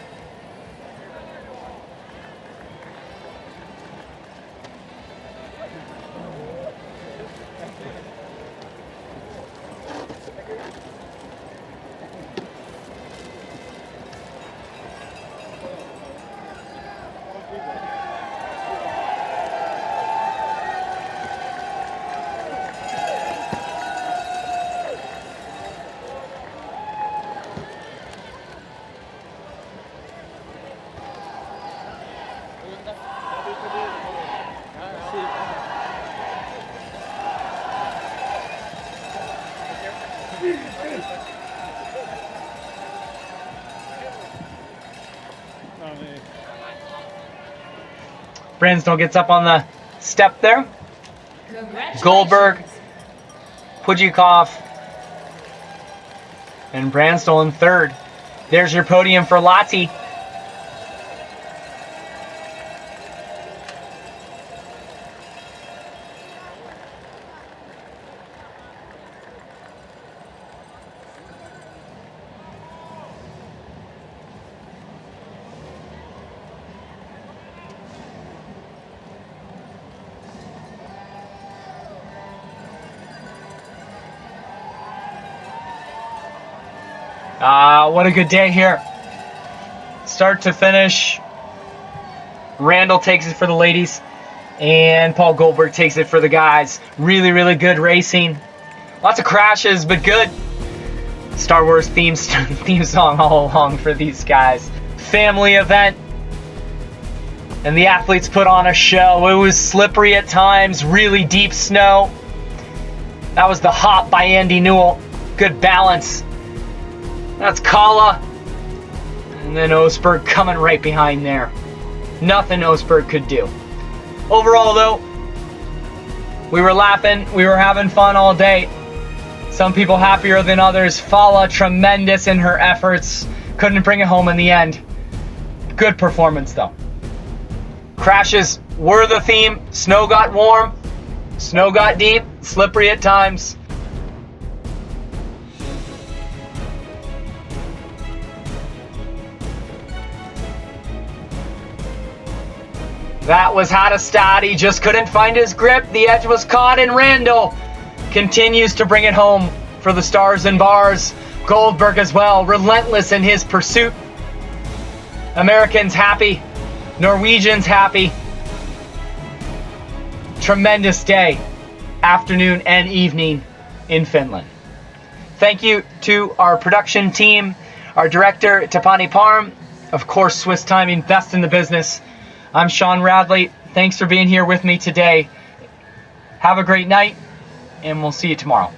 Speaker 1: Bransdal gets up on the step there. Goldberg, Pudikov, and Bransdal in third. There's your podium for Lahti. What a good day here. Start to finish. Randall takes it for the ladies, and Paul Goldberg takes it for the guys. Really, really good racing. Lots of crashes, but good. Star Wars theme song all along for these guys. family event. And the athletes put on a show. It was slippery at times, really deep snow. That was the hop by Andy Newell. Good balance. That's Kala. And then Osberg coming right behind there. Nothing Osberg could do. Overall though, we were laughing, we were having fun all day. Some people happier than others. Fala, tremendous in her efforts. Couldn't bring it home in the end. Good performance though. Crashes were the theme. Snow got warm, snow got deep, slippery at times. That was Hattestad. He just couldn't find his grip. The edge was caught, and Randall continues to bring it home for the stars and bars. Goldberg as well, relentless in his pursuit. Americans happy. Norwegians happy. Tremendous day, afternoon and evening in Finland. Thank you to our production team, our director, Tapani Parm, of course, Swiss Timing, best in the business. I'm Shaun Radley. Thanks for being here with me today. Have a great night, and we'll see you tomorrow.